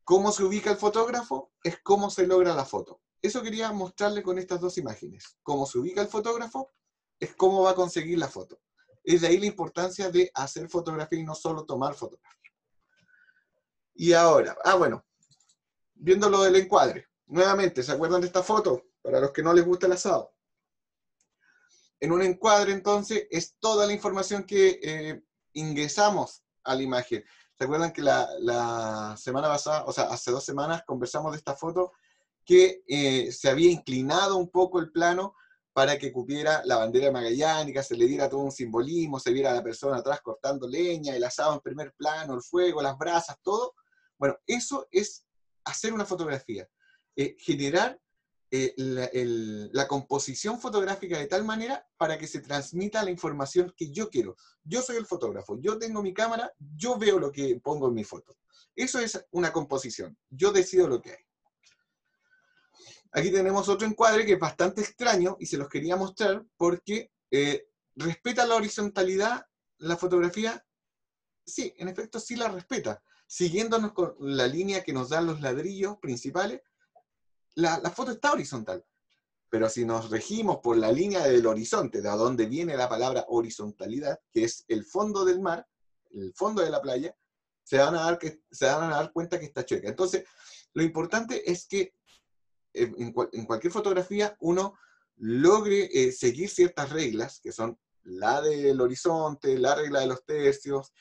¿Cómo se ubica el fotógrafo? Es cómo se logra la foto. Eso quería mostrarle con estas dos imágenes. Cómo se ubica el fotógrafo es cómo va a conseguir la foto. Es de ahí la importancia de hacer fotografía y no solo tomar fotografía. Y ahora, bueno, viendo lo del encuadre. Nuevamente, ¿se acuerdan de esta foto? Para los que no les gusta el asado. En un encuadre, entonces, es toda la información que ingresamos a la imagen. ¿Se acuerdan que la semana pasada, o sea, hace 2 semanas, conversamos de esta foto que se había inclinado un poco el plano para que cupiera la bandera magallánica, se le diera todo un simbolismo, se viera a la persona atrás cortando leña, el asado en primer plano, el fuego, las brasas, todo? Bueno, eso es hacer una fotografía. Generar la composición fotográfica de tal manera para que se transmita la información que yo quiero. Yo soy el fotógrafo, yo tengo mi cámara, yo veo lo que pongo en mi foto. Eso es una composición. Yo decido lo que hay. Aquí tenemos otro encuadre que es bastante extraño y se los quería mostrar porque respeta la horizontalidad, la fotografía, sí, en efecto sí la respeta. Siguiéndonos con la línea que nos dan los ladrillos principales, la foto está horizontal. Pero si nos regimos por la línea del horizonte, de donde viene la palabra horizontalidad, que es el fondo del mar, el fondo de la playa, se van a dar cuenta que está chueca. Entonces, lo importante es que en cualquier fotografía uno logre seguir ciertas reglas, que son la del horizonte, la regla de los tercios,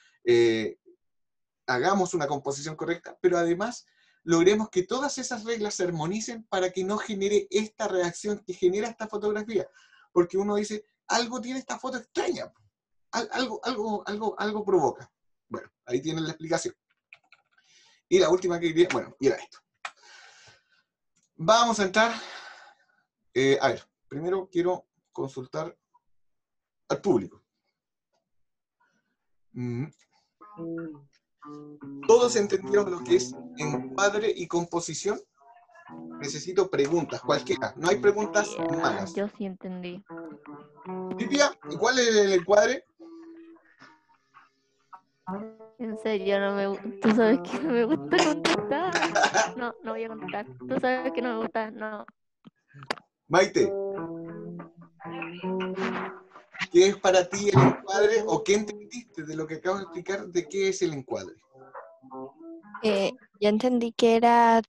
hagamos una composición correcta, pero además logremos que todas esas reglas se armonicen para que no genere esta reacción que genera esta fotografía. Porque uno dice, algo tiene esta foto extraña, algo provoca. Bueno, ahí tienen la explicación. Y la última que quería, bueno, y era esto. Vamos a entrar, a ver, primero quiero consultar al público. ¿Todos entendieron lo que es encuadre y composición? Necesito preguntas, cualquiera. No hay preguntas malas. Yo sí entendí. Pipia, ¿y cuál es el encuadre? En serio, tú sabes que no me gusta contestar. No voy a contestar. Tú sabes que no me gusta, no. Maite, ¿qué es para ti el encuadre o qué entendiste de lo que acabo de explicar de qué es el encuadre? Yo entendí que era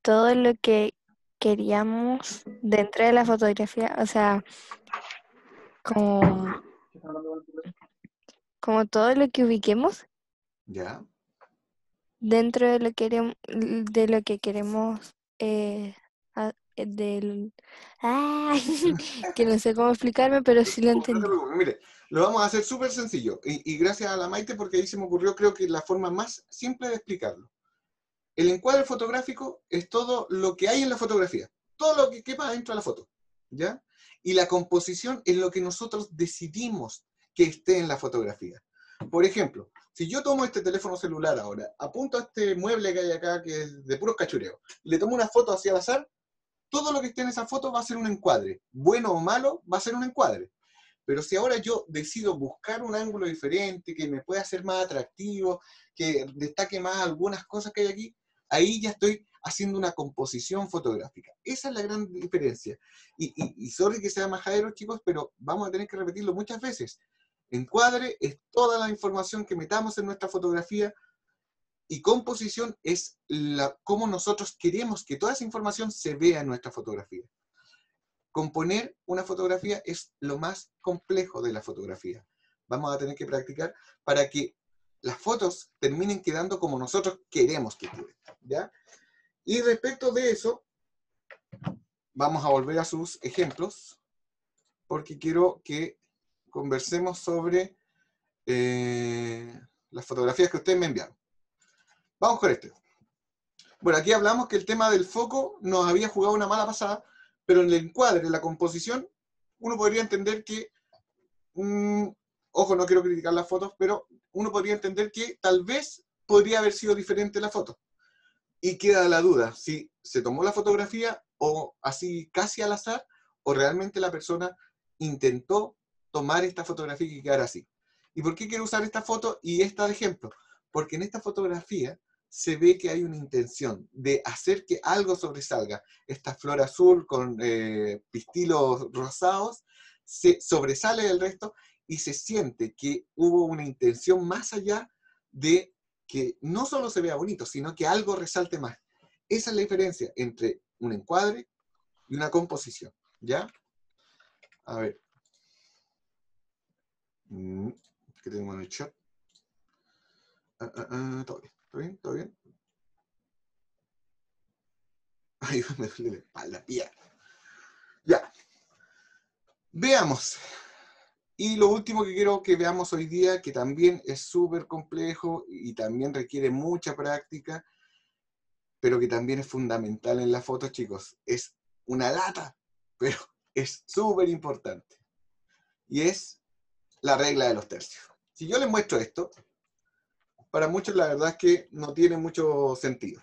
todo lo que queríamos dentro de la fotografía, o sea, como todo lo que ubiquemos ¿Ya? dentro de lo que queremos que no sé cómo explicarme, pero sí lo entendí. No te preocupes, mire, lo vamos a hacer súper sencillo y gracias a la Maite porque ahí se me ocurrió creo que la forma más simple de explicarlo. El encuadre fotográfico es todo lo que hay en la fotografía, todo lo que quepa dentro de la foto, ¿ya? Y la composición es lo que nosotros decidimos que esté en la fotografía. Por ejemplo, si yo tomo este teléfono celular ahora, apunto a este mueble que hay acá que es de puros cachureos, y le tomo una foto hacia al azar, todo lo que esté en esa foto va a ser un encuadre. Bueno o malo, va a ser un encuadre. Pero si ahora yo decido buscar un ángulo diferente, que me pueda hacer más atractivo, que destaque más algunas cosas que hay aquí, ahí ya estoy haciendo una composición fotográfica. Esa es la gran diferencia. Y sorry que sea majadero, chicos, pero vamos a tener que repetirlo muchas veces. Encuadre es toda la información que metamos en nuestra fotografía y composición es cómo nosotros queremos que toda esa información se vea en nuestra fotografía. Componer una fotografía es lo más complejo de la fotografía. Vamos a tener que practicar para que las fotos terminen quedando como nosotros queremos que queden, ¿ya? Y respecto de eso, vamos a volver a sus ejemplos, porque quiero que conversemos sobre las fotografías que ustedes me enviaron. Vamos con este. Bueno, aquí hablamos que el tema del foco nos había jugado una mala pasada, pero en el encuadre, en la composición, uno podría entender que, ojo, no quiero criticar las fotos, pero uno podría entender que tal vez podría haber sido diferente la foto. Y queda la duda, si se tomó la fotografía o así casi al azar, o realmente la persona intentó tomar esta fotografía y quedar así. ¿Y por qué quiero usar esta foto y esta de ejemplo? Porque en esta fotografía se ve que hay una intención de hacer que algo sobresalga. Esta flor azul con pistilos rosados se sobresale del resto y se siente que hubo una intención más allá de que no solo se vea bonito, sino que algo resalte más. Esa es la diferencia entre un encuadre y una composición, ¿ya? A ver. ¿Qué tenemos en el chat? ¿Todo bien? ¿Todo bien? ¿Todo bien? Ay, me duele la espalda, pía. Ya. Veamos. Y lo último que quiero que veamos hoy día, que también es súper complejo y también requiere mucha práctica, pero que también es fundamental en las fotos, chicos. Es una lata, pero es súper importante. Y es la regla de los tercios. Si yo les muestro esto, para muchos la verdad es que no tiene mucho sentido.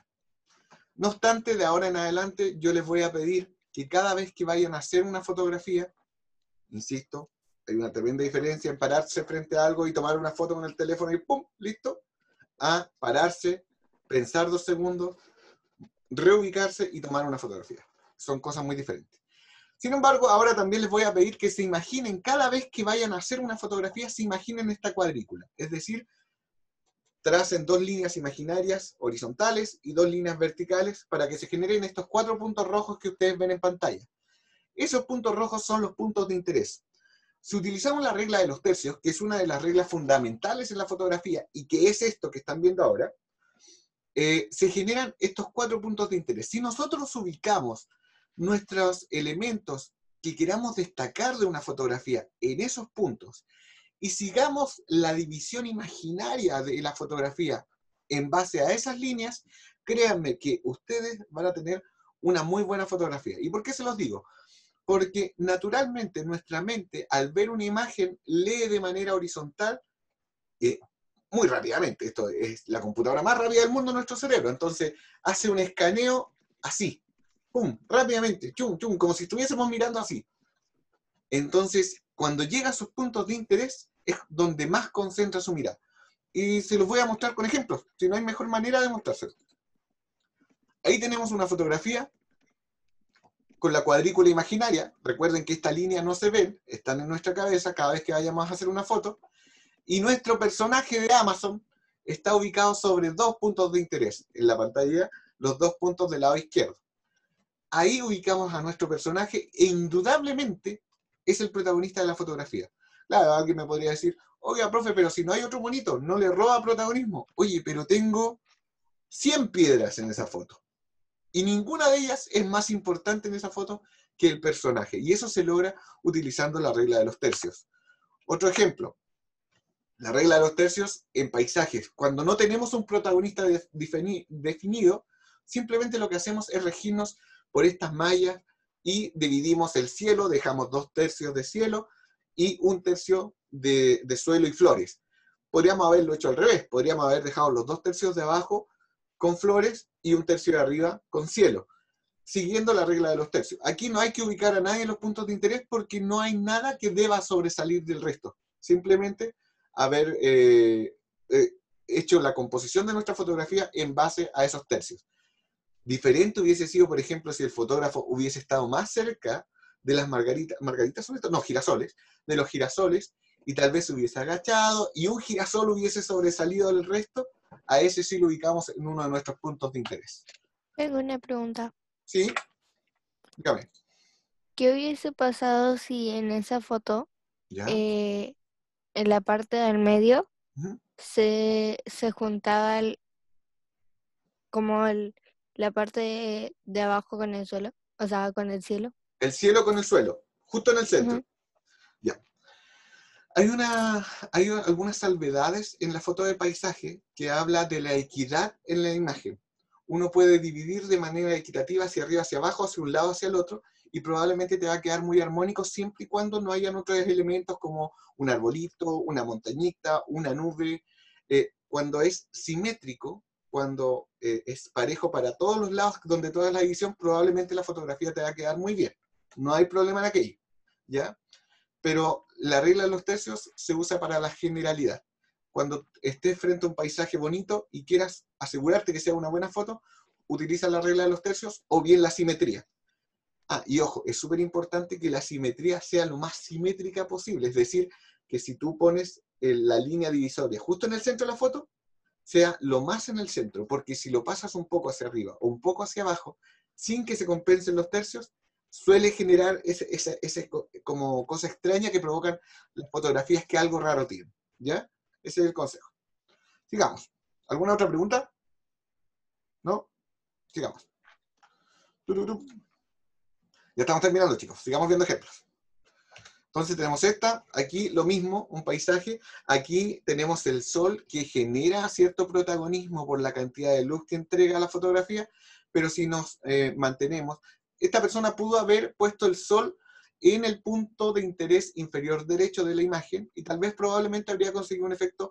No obstante, de ahora en adelante yo les voy a pedir que cada vez que vayan a hacer una fotografía, insisto, hay una tremenda diferencia en pararse frente a algo y tomar una foto con el teléfono y ¡pum! Listo. A pararse, pensar 2 segundos, reubicarse y tomar una fotografía. Son cosas muy diferentes. Sin embargo, ahora también les voy a pedir que se imaginen, cada vez que vayan a hacer una fotografía, se imaginen esta cuadrícula. Es decir, tracen 2 líneas imaginarias horizontales y 2 líneas verticales para que se generen estos 4 puntos rojos que ustedes ven en pantalla. Esos puntos rojos son los puntos de interés. Si utilizamos la regla de los tercios, que es una de las reglas fundamentales en la fotografía y que es esto que están viendo ahora, se generan estos 4 puntos de interés. Si nosotros ubicamos nuestros elementos que queramos destacar de una fotografía en esos puntos y sigamos la división imaginaria de la fotografía en base a esas líneas, créanme que ustedes van a tener una muy buena fotografía. ¿Y por qué se los digo? Porque naturalmente nuestra mente, al ver una imagen, lee de manera horizontal muy rápidamente. Esto es la computadora más rápida del mundo, nuestro cerebro. Entonces, hace un escaneo así. ¡Pum! Rápidamente. ¡Chum, chum! Como si estuviésemos mirando así. Entonces, cuando llega a sus puntos de interés, es donde más concentra su mirada. Y se los voy a mostrar con ejemplos. Si no hay mejor manera de mostrárselo. Ahí tenemos una fotografía con la cuadrícula imaginaria. Recuerden que estas líneas no se ven, están en nuestra cabeza cada vez que vayamos a hacer una foto. Y nuestro personaje de Amazon está ubicado sobre 2 puntos de interés. En la pantalla, los 2 puntos del lado izquierdo. Ahí ubicamos a nuestro personaje e indudablemente es el protagonista de la fotografía. Claro, alguien me podría decir, oiga, profe, pero si no hay otro bonito, no le roba protagonismo. Oye, pero tengo 100 piedras en esa foto. Y ninguna de ellas es más importante en esa foto que el personaje. Y eso se logra utilizando la regla de los tercios. Otro ejemplo. La regla de los tercios en paisajes. Cuando no tenemos un protagonista definido, simplemente lo que hacemos es regirnos por estas mallas y dividimos el cielo, dejamos 2 tercios de cielo y 1 tercio de suelo y flores. Podríamos haberlo hecho al revés. Podríamos haber dejado los 2 tercios de abajo con flores y 1 tercio de arriba con cielo, siguiendo la regla de los tercios. Aquí no hay que ubicar a nadie en los puntos de interés porque no hay nada que deba sobresalir del resto. Simplemente haber hecho la composición de nuestra fotografía en base a esos tercios. Diferente hubiese sido, por ejemplo, si el fotógrafo hubiese estado más cerca de las margaritas sobre todo, no, girasoles, de los girasoles, y tal vez se hubiese agachado y un girasol hubiese sobresalido del resto. A ese sí lo ubicamos en uno de nuestros puntos de interés. Tengo una pregunta. ¿Sí? Dígame. ¿Qué hubiese pasado si en esa foto, ¿Ya? en la parte del medio, se juntaba la parte de abajo con el suelo? O sea, con el cielo. El cielo con el suelo, justo en el centro. Ya. Hay algunas salvedades en la foto de paisaje que habla de la equidad en la imagen. Uno puede dividir de manera equitativa hacia arriba, hacia abajo, hacia un lado, hacia el otro, y probablemente te va a quedar muy armónico siempre y cuando no hayan otros elementos como un arbolito, una montañita, una nube. Cuando es simétrico, cuando es parejo para todos los lados, donde toda la división, probablemente la fotografía te va a quedar muy bien. No hay problema en aquello, ¿ya? Pero la regla de los tercios se usa para la generalidad. Cuando estés frente a un paisaje bonito y quieras asegurarte que sea una buena foto, utiliza la regla de los tercios o bien la simetría. Ah, y ojo, es súper importante que la simetría sea lo más simétrica posible, es decir, que si tú pones la línea divisoria justo en el centro de la foto, sea lo más en el centro, porque si lo pasas un poco hacia arriba o un poco hacia abajo, sin que se compensen los tercios, suele generar ese como cosa extraña que provocan las fotografías que algo raro tienen. ¿Ya? Ese es el consejo. Sigamos. ¿Alguna otra pregunta? ¿No? Sigamos. Ya estamos terminando, chicos. Sigamos viendo ejemplos. Entonces tenemos esta, aquí lo mismo, un paisaje. Aquí tenemos el sol que genera cierto protagonismo por la cantidad de luz que entrega la fotografía, pero si nos mantenemos, esta persona pudo haber puesto el sol en el punto de interés inferior derecho de la imagen y tal vez probablemente habría conseguido un efecto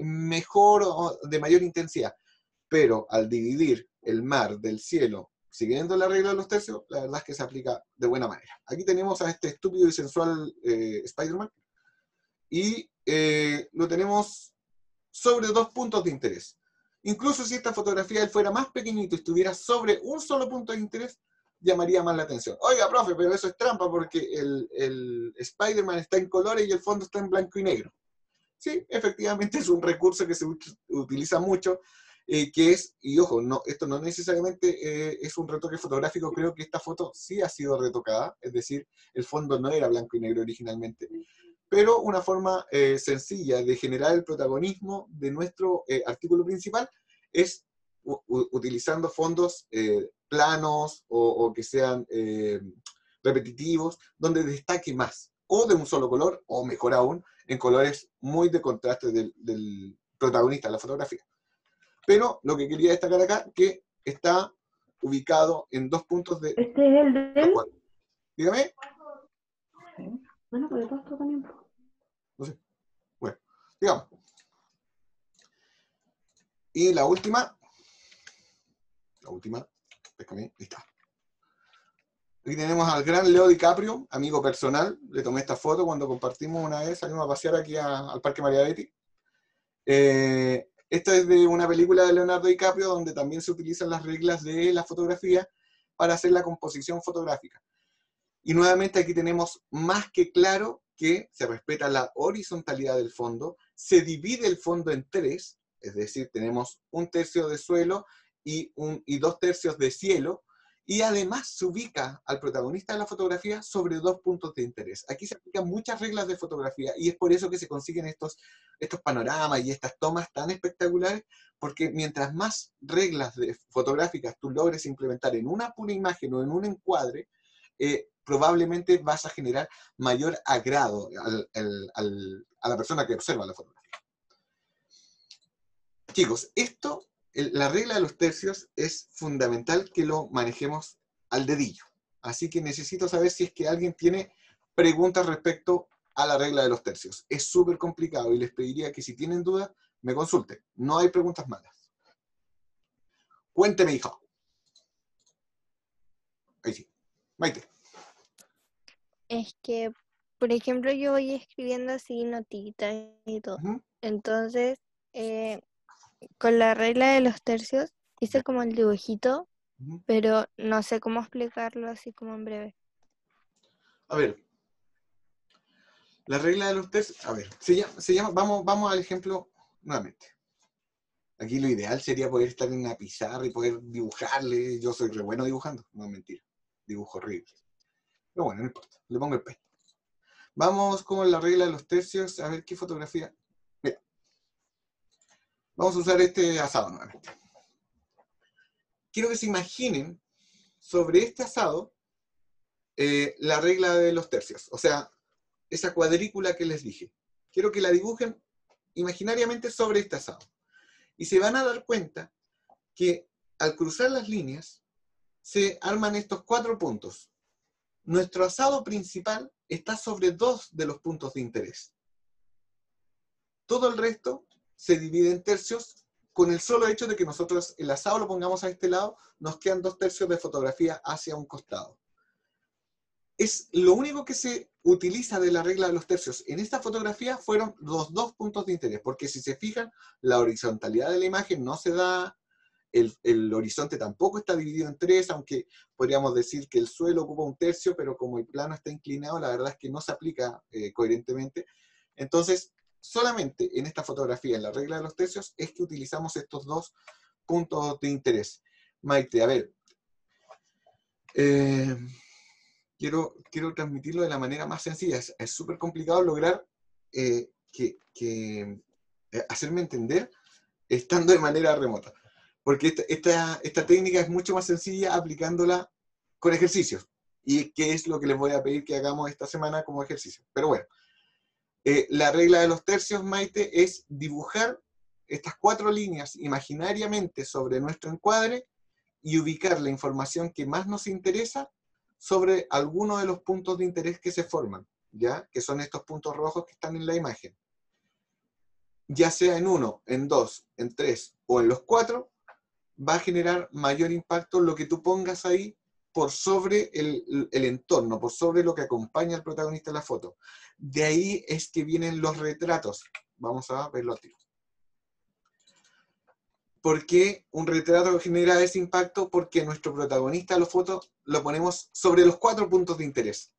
mejor o de mayor intensidad. Pero al dividir el mar del cielo siguiendo la regla de los tercios, la verdad es que se aplica de buena manera. Aquí tenemos a este estúpido y sensual Spider-Man, y lo tenemos sobre 2 puntos de interés. Incluso si esta fotografía él fuera más pequeñito y estuviera sobre un solo punto de interés, llamaría más la atención. Oiga, profe, pero eso es trampa porque el Spider-Man está en colores y el fondo está en blanco y negro. Sí, efectivamente es un recurso que se utiliza mucho, que es, y ojo, no, esto no necesariamente es un retoque fotográfico, creo que esta foto sí ha sido retocada, es decir, el fondo no era blanco y negro originalmente, pero una forma sencilla de generar el protagonismo de nuestro artículo principal es utilizando fondos planos o que sean repetitivos, donde destaque más, o de un solo color, o mejor aún, en colores muy de contraste del protagonista de la fotografía. Pero lo que quería destacar acá, que está ubicado en 2 puntos de... Este es el del... Dígame. Bueno, pues todo esto también. No sé. Bueno, digamos. Y la última, déjame, ahí está. Aquí tenemos al gran Leo DiCaprio, amigo personal. Le tomé esta foto cuando compartimos una vez, salimos a pasear aquí al Parque María Betty. Esta es de una película de Leonardo DiCaprio donde también se utilizan las reglas de la fotografía para hacer la composición fotográfica. Y nuevamente aquí tenemos más que claro que se respeta la horizontalidad del fondo, se divide el fondo en 3, es decir, tenemos 1/3 de suelo y 2 tercios de cielo, y además se ubica al protagonista de la fotografía sobre 2 puntos de interés. Aquí se aplican muchas reglas de fotografía y es por eso que se consiguen estos panoramas y estas tomas tan espectaculares, porque mientras más reglas fotográficas tú logres implementar en una pura imagen o en un encuadre, probablemente vas a generar mayor agrado a la persona que observa la fotografía. Chicos, la regla de los tercios es fundamental que lo manejemos al dedillo. Así que necesito saber si es que alguien tiene preguntas respecto a la regla de los tercios. Es súper complicado y les pediría que si tienen dudas, me consulten. No hay preguntas malas. Cuénteme, hija. Ahí sí. Maite. Es que, por ejemplo, yo voy escribiendo así notitas y todo. Entonces, con la regla de los tercios, hice como el dibujito, pero no sé cómo explicarlo así como en breve. A ver, la regla de los tercios, a ver, se llama vamos al ejemplo nuevamente. Aquí lo ideal sería poder estar en una pizarra y poder dibujarle. Yo soy re bueno dibujando, no es mentira, dibujo horrible. Pero bueno, no importa, le pongo el pecho. Vamos con la regla de los tercios, a ver qué fotografía. Mira, vamos a usar este asado nuevamente. Quiero que se imaginen sobre este asado la regla de los tercios, o sea, esa cuadrícula que les dije. Quiero que la dibujen imaginariamente sobre este asado. Y se van a dar cuenta que al cruzar las líneas se arman estos 4 puntos. Nuestro asado principal está sobre 2 de los puntos de interés. Todo el resto se divide en tercios con el solo hecho de que nosotros el asado lo pongamos a este lado, nos quedan 2 tercios de fotografía hacia un costado. Es lo único que se utiliza de la regla de los tercios. En esta fotografía fueron los 2 puntos de interés, porque si se fijan, la horizontalidad de la imagen no se da, el horizonte tampoco está dividido en 3, aunque podríamos decir que el suelo ocupa 1 tercio, pero como el plano está inclinado, la verdad es que no se aplica coherentemente. Entonces, solamente en esta fotografía, en la regla de los tercios, es que utilizamos estos dos puntos de interés. Maite, a ver, quiero transmitirlo de la manera más sencilla. Es súper complicado lograr hacerme entender estando de manera remota. Porque esta técnica es mucho más sencilla aplicándola con ejercicios. Y que es lo que les voy a pedir que hagamos esta semana como ejercicio. Pero bueno, la regla de los tercios, Maite, es dibujar estas 4 líneas imaginariamente sobre nuestro encuadre y ubicar la información que más nos interesa sobre alguno de los puntos de interés que se forman, ¿ya? Que son estos puntos rojos que están en la imagen. Ya sea en 1, en 2, en 3 o en los 4, va a generar mayor impacto lo que tú pongas ahí por sobre el entorno, por sobre lo que acompaña al protagonista de la foto. De ahí es que vienen los retratos. Vamos a verlo aquí. ¿Por qué un retrato genera ese impacto? Porque nuestro protagonista de la foto lo ponemos sobre los 4 puntos de interés.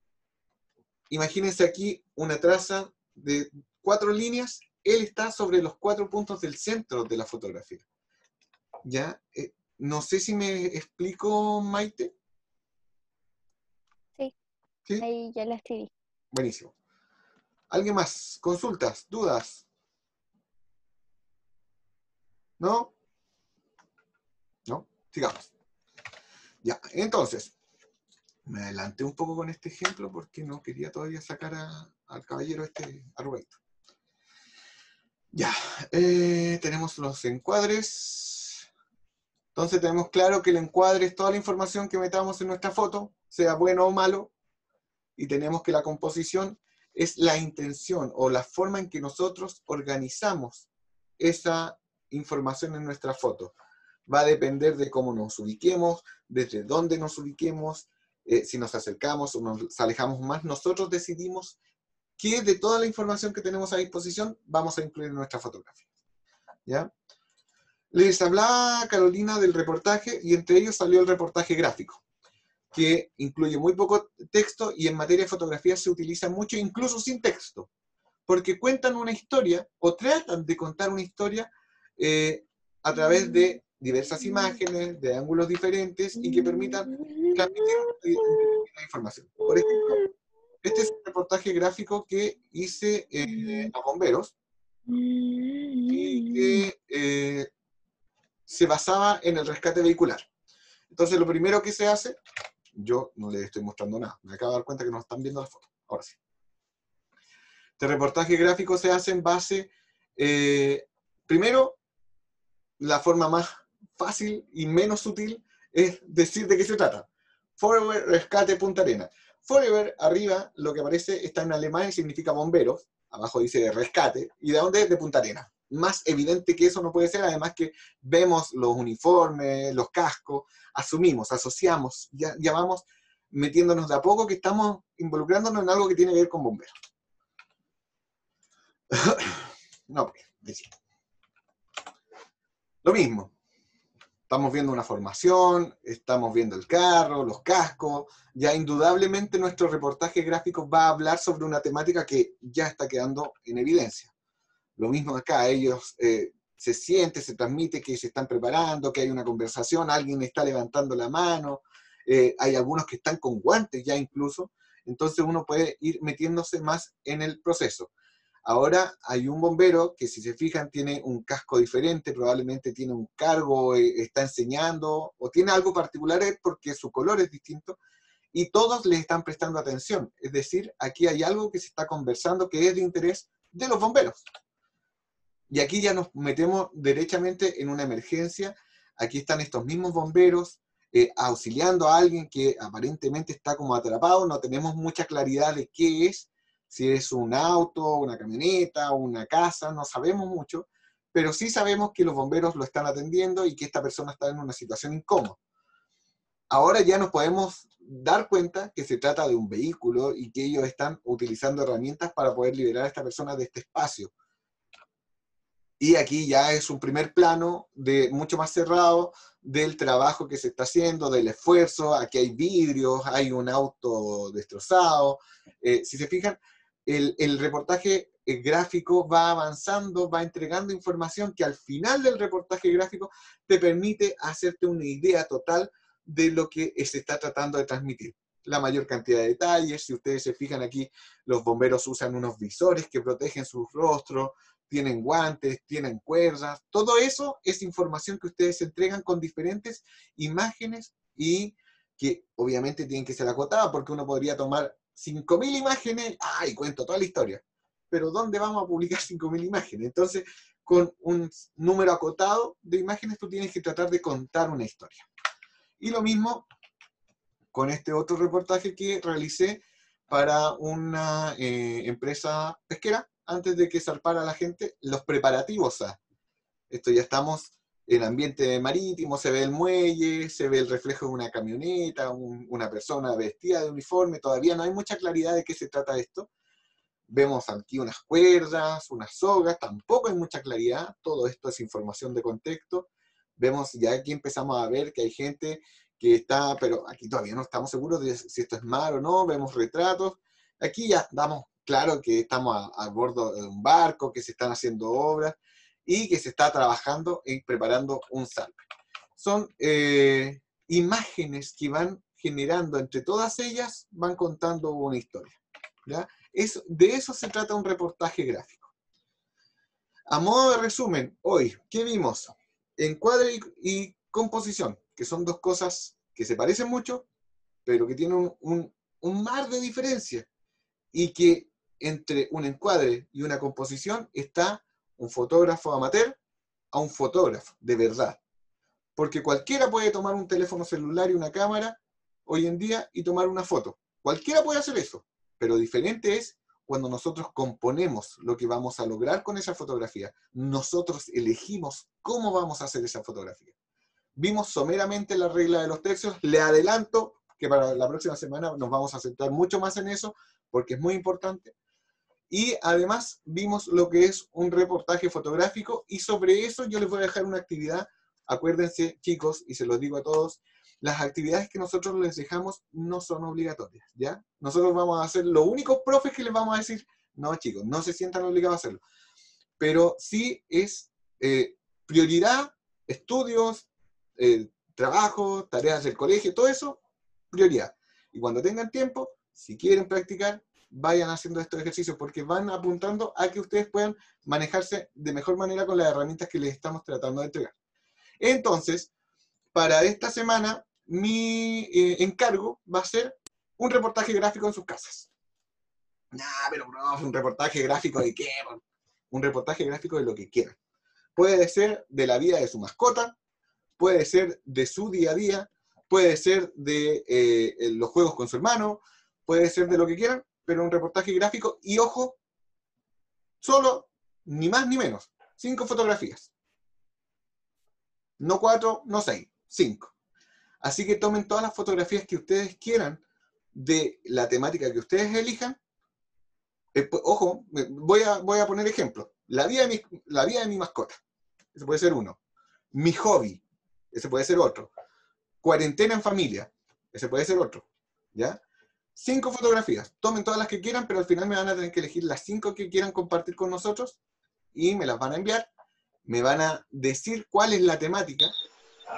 Imagínense aquí una traza de 4 líneas, él está sobre los 4 puntos del centro de la fotografía. ¿Ya? No sé si me explico, Maite. Sí, ¿Sí? ahí ya la escribí. Buenísimo. ¿Alguien más? ¿Consultas? ¿Dudas? ¿No? ¿No? Sigamos. Ya, entonces, me adelanté un poco con este ejemplo porque no quería todavía sacar al caballero este arruguito. Ya, tenemos los encuadres. Entonces tenemos claro que el encuadre es toda la información que metamos en nuestra foto, sea bueno o malo, y tenemos que la composición es la intención o la forma en que nosotros organizamos esa información en nuestra foto. Va a depender de cómo nos ubiquemos, desde dónde nos ubiquemos, si nos acercamos o nos alejamos más. Nosotros decidimos qué de toda la información que tenemos a disposición vamos a incluir en nuestra fotografía. ¿Ya? Les hablaba Carolina del reportaje y entre ellos salió el reportaje gráfico, que incluye muy poco texto y en materia de fotografía se utiliza mucho, incluso sin texto, porque cuentan una historia o tratan de contar una historia a través de diversas imágenes, de ángulos diferentes y que permitan transmitir una información. Por ejemplo, este es un reportaje gráfico que hice a bomberos y que se basaba en el rescate vehicular. Entonces lo primero que se hace, yo no les estoy mostrando nada, me acabo de dar cuenta que no están viendo la foto, ahora sí. Este reportaje gráfico se hace en base, primero, la forma más fácil y menos sutil es decir de qué se trata. Forever Rescate Punta Arena. Forever, arriba, lo que aparece está en alemán y significa bomberos, abajo dice rescate, ¿y de dónde? De Punta Arena. Más evidente que eso no puede ser, además que vemos los uniformes, los cascos, asumimos, asociamos, ya vamos metiéndonos de a poco que estamos involucrándonos en algo que tiene que ver con bomberos. No, pues, lo mismo. Estamos viendo una formación, estamos viendo el carro, los cascos, ya indudablemente nuestro reportaje gráfico va a hablar sobre una temática que ya está quedando en evidencia. Lo mismo acá, ellos se siente, se transmite que se están preparando, que hay una conversación, alguien está levantando la mano, hay algunos que están con guantes ya incluso, entonces uno puede ir metiéndose más en el proceso. Ahora hay un bombero que, si se fijan, tiene un casco diferente, probablemente tiene un cargo, está enseñando, o tiene algo particular porque su color es distinto, y todos le están prestando atención. Es decir, aquí hay algo que se está conversando que es de interés de los bomberos. Y aquí ya nos metemos derechamente en una emergencia. Aquí están estos mismos bomberos auxiliando a alguien que aparentemente está como atrapado, no tenemos mucha claridad de qué es, si es un auto, una camioneta, una casa, no sabemos mucho, pero sí sabemos que los bomberos lo están atendiendo y que esta persona está en una situación incómoda. Ahora ya nos podemos dar cuenta que se trata de un vehículo y que ellos están utilizando herramientas para poder liberar a esta persona de este espacio. Y aquí ya es un primer plano mucho más cerrado del trabajo que se está haciendo, del esfuerzo. Aquí hay vidrios, hay un auto destrozado. Si se fijan, el reportaje gráfico va avanzando, va entregando información que al final del reportaje gráfico te permite hacerte una idea total de lo que se está tratando de transmitir. La mayor cantidad de detalles, si ustedes se fijan aquí, los bomberos usan unos visores que protegen sus rostros, tienen guantes, tienen cuerdas, todo eso es información que ustedes entregan con diferentes imágenes y que obviamente tienen que ser acotadas, porque uno podría tomar 5.000 imágenes, y cuento toda la historia. Pero ¿dónde vamos a publicar 5.000 imágenes? Entonces, con un número acotado de imágenes, tú tienes que tratar de contar una historia. Y lo mismo con este otro reportaje que realicé para una empresa pesquera, antes de que zarpara la gente, los preparativos a esto. Ya estamos en ambiente marítimo, se ve el muelle, se ve el reflejo de una camioneta, una persona vestida de uniforme, todavía no hay mucha claridad de qué se trata esto. Vemos aquí unas cuerdas, unas sogas, tampoco hay mucha claridad, todo esto es información de contexto. Vemos, ya aquí empezamos a ver que hay gente que está, pero aquí todavía no estamos seguros de si esto es mar o no, vemos retratos. Aquí ya damos claro que estamos a bordo de un barco, que se están haciendo obras, y que se está trabajando y preparando un salve. Son imágenes que van generando, entre todas ellas, van contando una historia, ¿ya? De eso se trata un reportaje gráfico. A modo de resumen, hoy, ¿qué vimos? Encuadre y composición, que son dos cosas que se parecen mucho, pero que tienen un mar de diferencia, y que entre un encuadre y una composición está un fotógrafo amateur a un fotógrafo de verdad. Porque cualquiera puede tomar un teléfono celular y una cámara hoy en día y tomar una foto. Cualquiera puede hacer eso, pero diferente es cuando nosotros componemos lo que vamos a lograr con esa fotografía. Nosotros elegimos cómo vamos a hacer esa fotografía. Vimos someramente la regla de los tercios. Le adelanto que para la próxima semana nos vamos a centrar mucho más en eso, porque es muy importante. Y además vimos lo que es un reportaje fotográfico, y sobre eso yo les voy a dejar una actividad. Acuérdense, chicos, y se los digo a todos, las actividades que nosotros les dejamos no son obligatorias, ¿ya? Nosotros vamos a hacer, los únicos profes que les vamos a decir, no chicos, no se sientan obligados a hacerlo. Pero sí es prioridad, estudios, trabajo, tareas del colegio, todo eso, prioridad. Y cuando tengan tiempo, si quieren practicar, vayan haciendo estos ejercicios, porque van apuntando a que ustedes puedan manejarse de mejor manera con las herramientas que les estamos tratando de entregar. Entonces, para esta semana, mi encargo va a ser un reportaje gráfico en sus casas. Pero profe, ¿un reportaje gráfico de qué? Un reportaje gráfico de lo que quieran. Puede ser de la vida de su mascota, puede ser de su día a día, puede ser de los juegos con su hermano, puede ser de lo que quieran, pero un reportaje gráfico, y ojo, solo, ni más ni menos, 5 fotografías. No 4, no 6, 5. Así que tomen todas las fotografías que ustedes quieran de la temática que ustedes elijan. Ojo, voy a poner ejemplos. La vida de mi mascota, ese puede ser uno. Mi hobby, ese puede ser otro. Cuarentena en familia, ese puede ser otro. ¿Ya? 5 fotografías, tomen todas las que quieran, pero al final me van a tener que elegir las 5 que quieran compartir con nosotros, y me las van a enviar, me van a decir cuál es la temática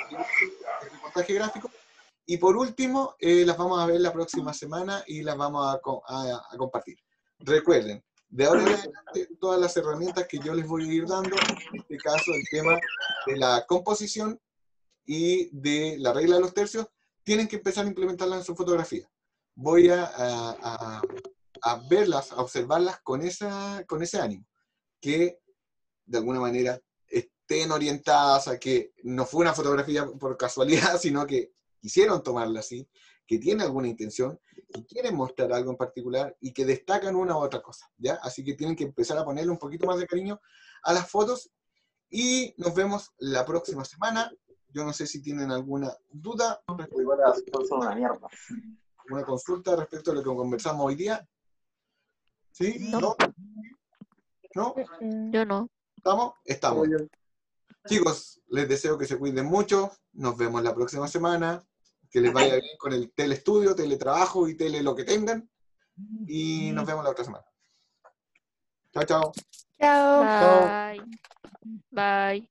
del reportaje gráfico, y por último, las vamos a ver la próxima semana y las vamos a compartir. Recuerden, de ahora en adelante, todas las herramientas que yo les voy a ir dando, en este caso el tema de la composición y de la regla de los tercios, tienen que empezar a implementarlas en su fotografía. Voy a verlas, a observarlas con ese ánimo, que de alguna manera estén orientadas a que no fue una fotografía por casualidad, sino que quisieron tomarla así, que tienen alguna intención, que quieren mostrar algo en particular y que destacan una u otra cosa, ¿ya? Así que tienen que empezar a ponerle un poquito más de cariño a las fotos, y nos vemos la próxima semana. Yo no sé si tienen alguna duda, una consulta respecto a lo que conversamos hoy día. ¿Sí? ¿No? ¿No? Yo no. ¿Estamos? Estamos. Chicos, les deseo que se cuiden mucho. Nos vemos la próxima semana. Que les vaya bien con el telestudio, teletrabajo y tele lo que tengan. Y nos vemos la otra semana. Chao, chao. Chao. Bye. Bye.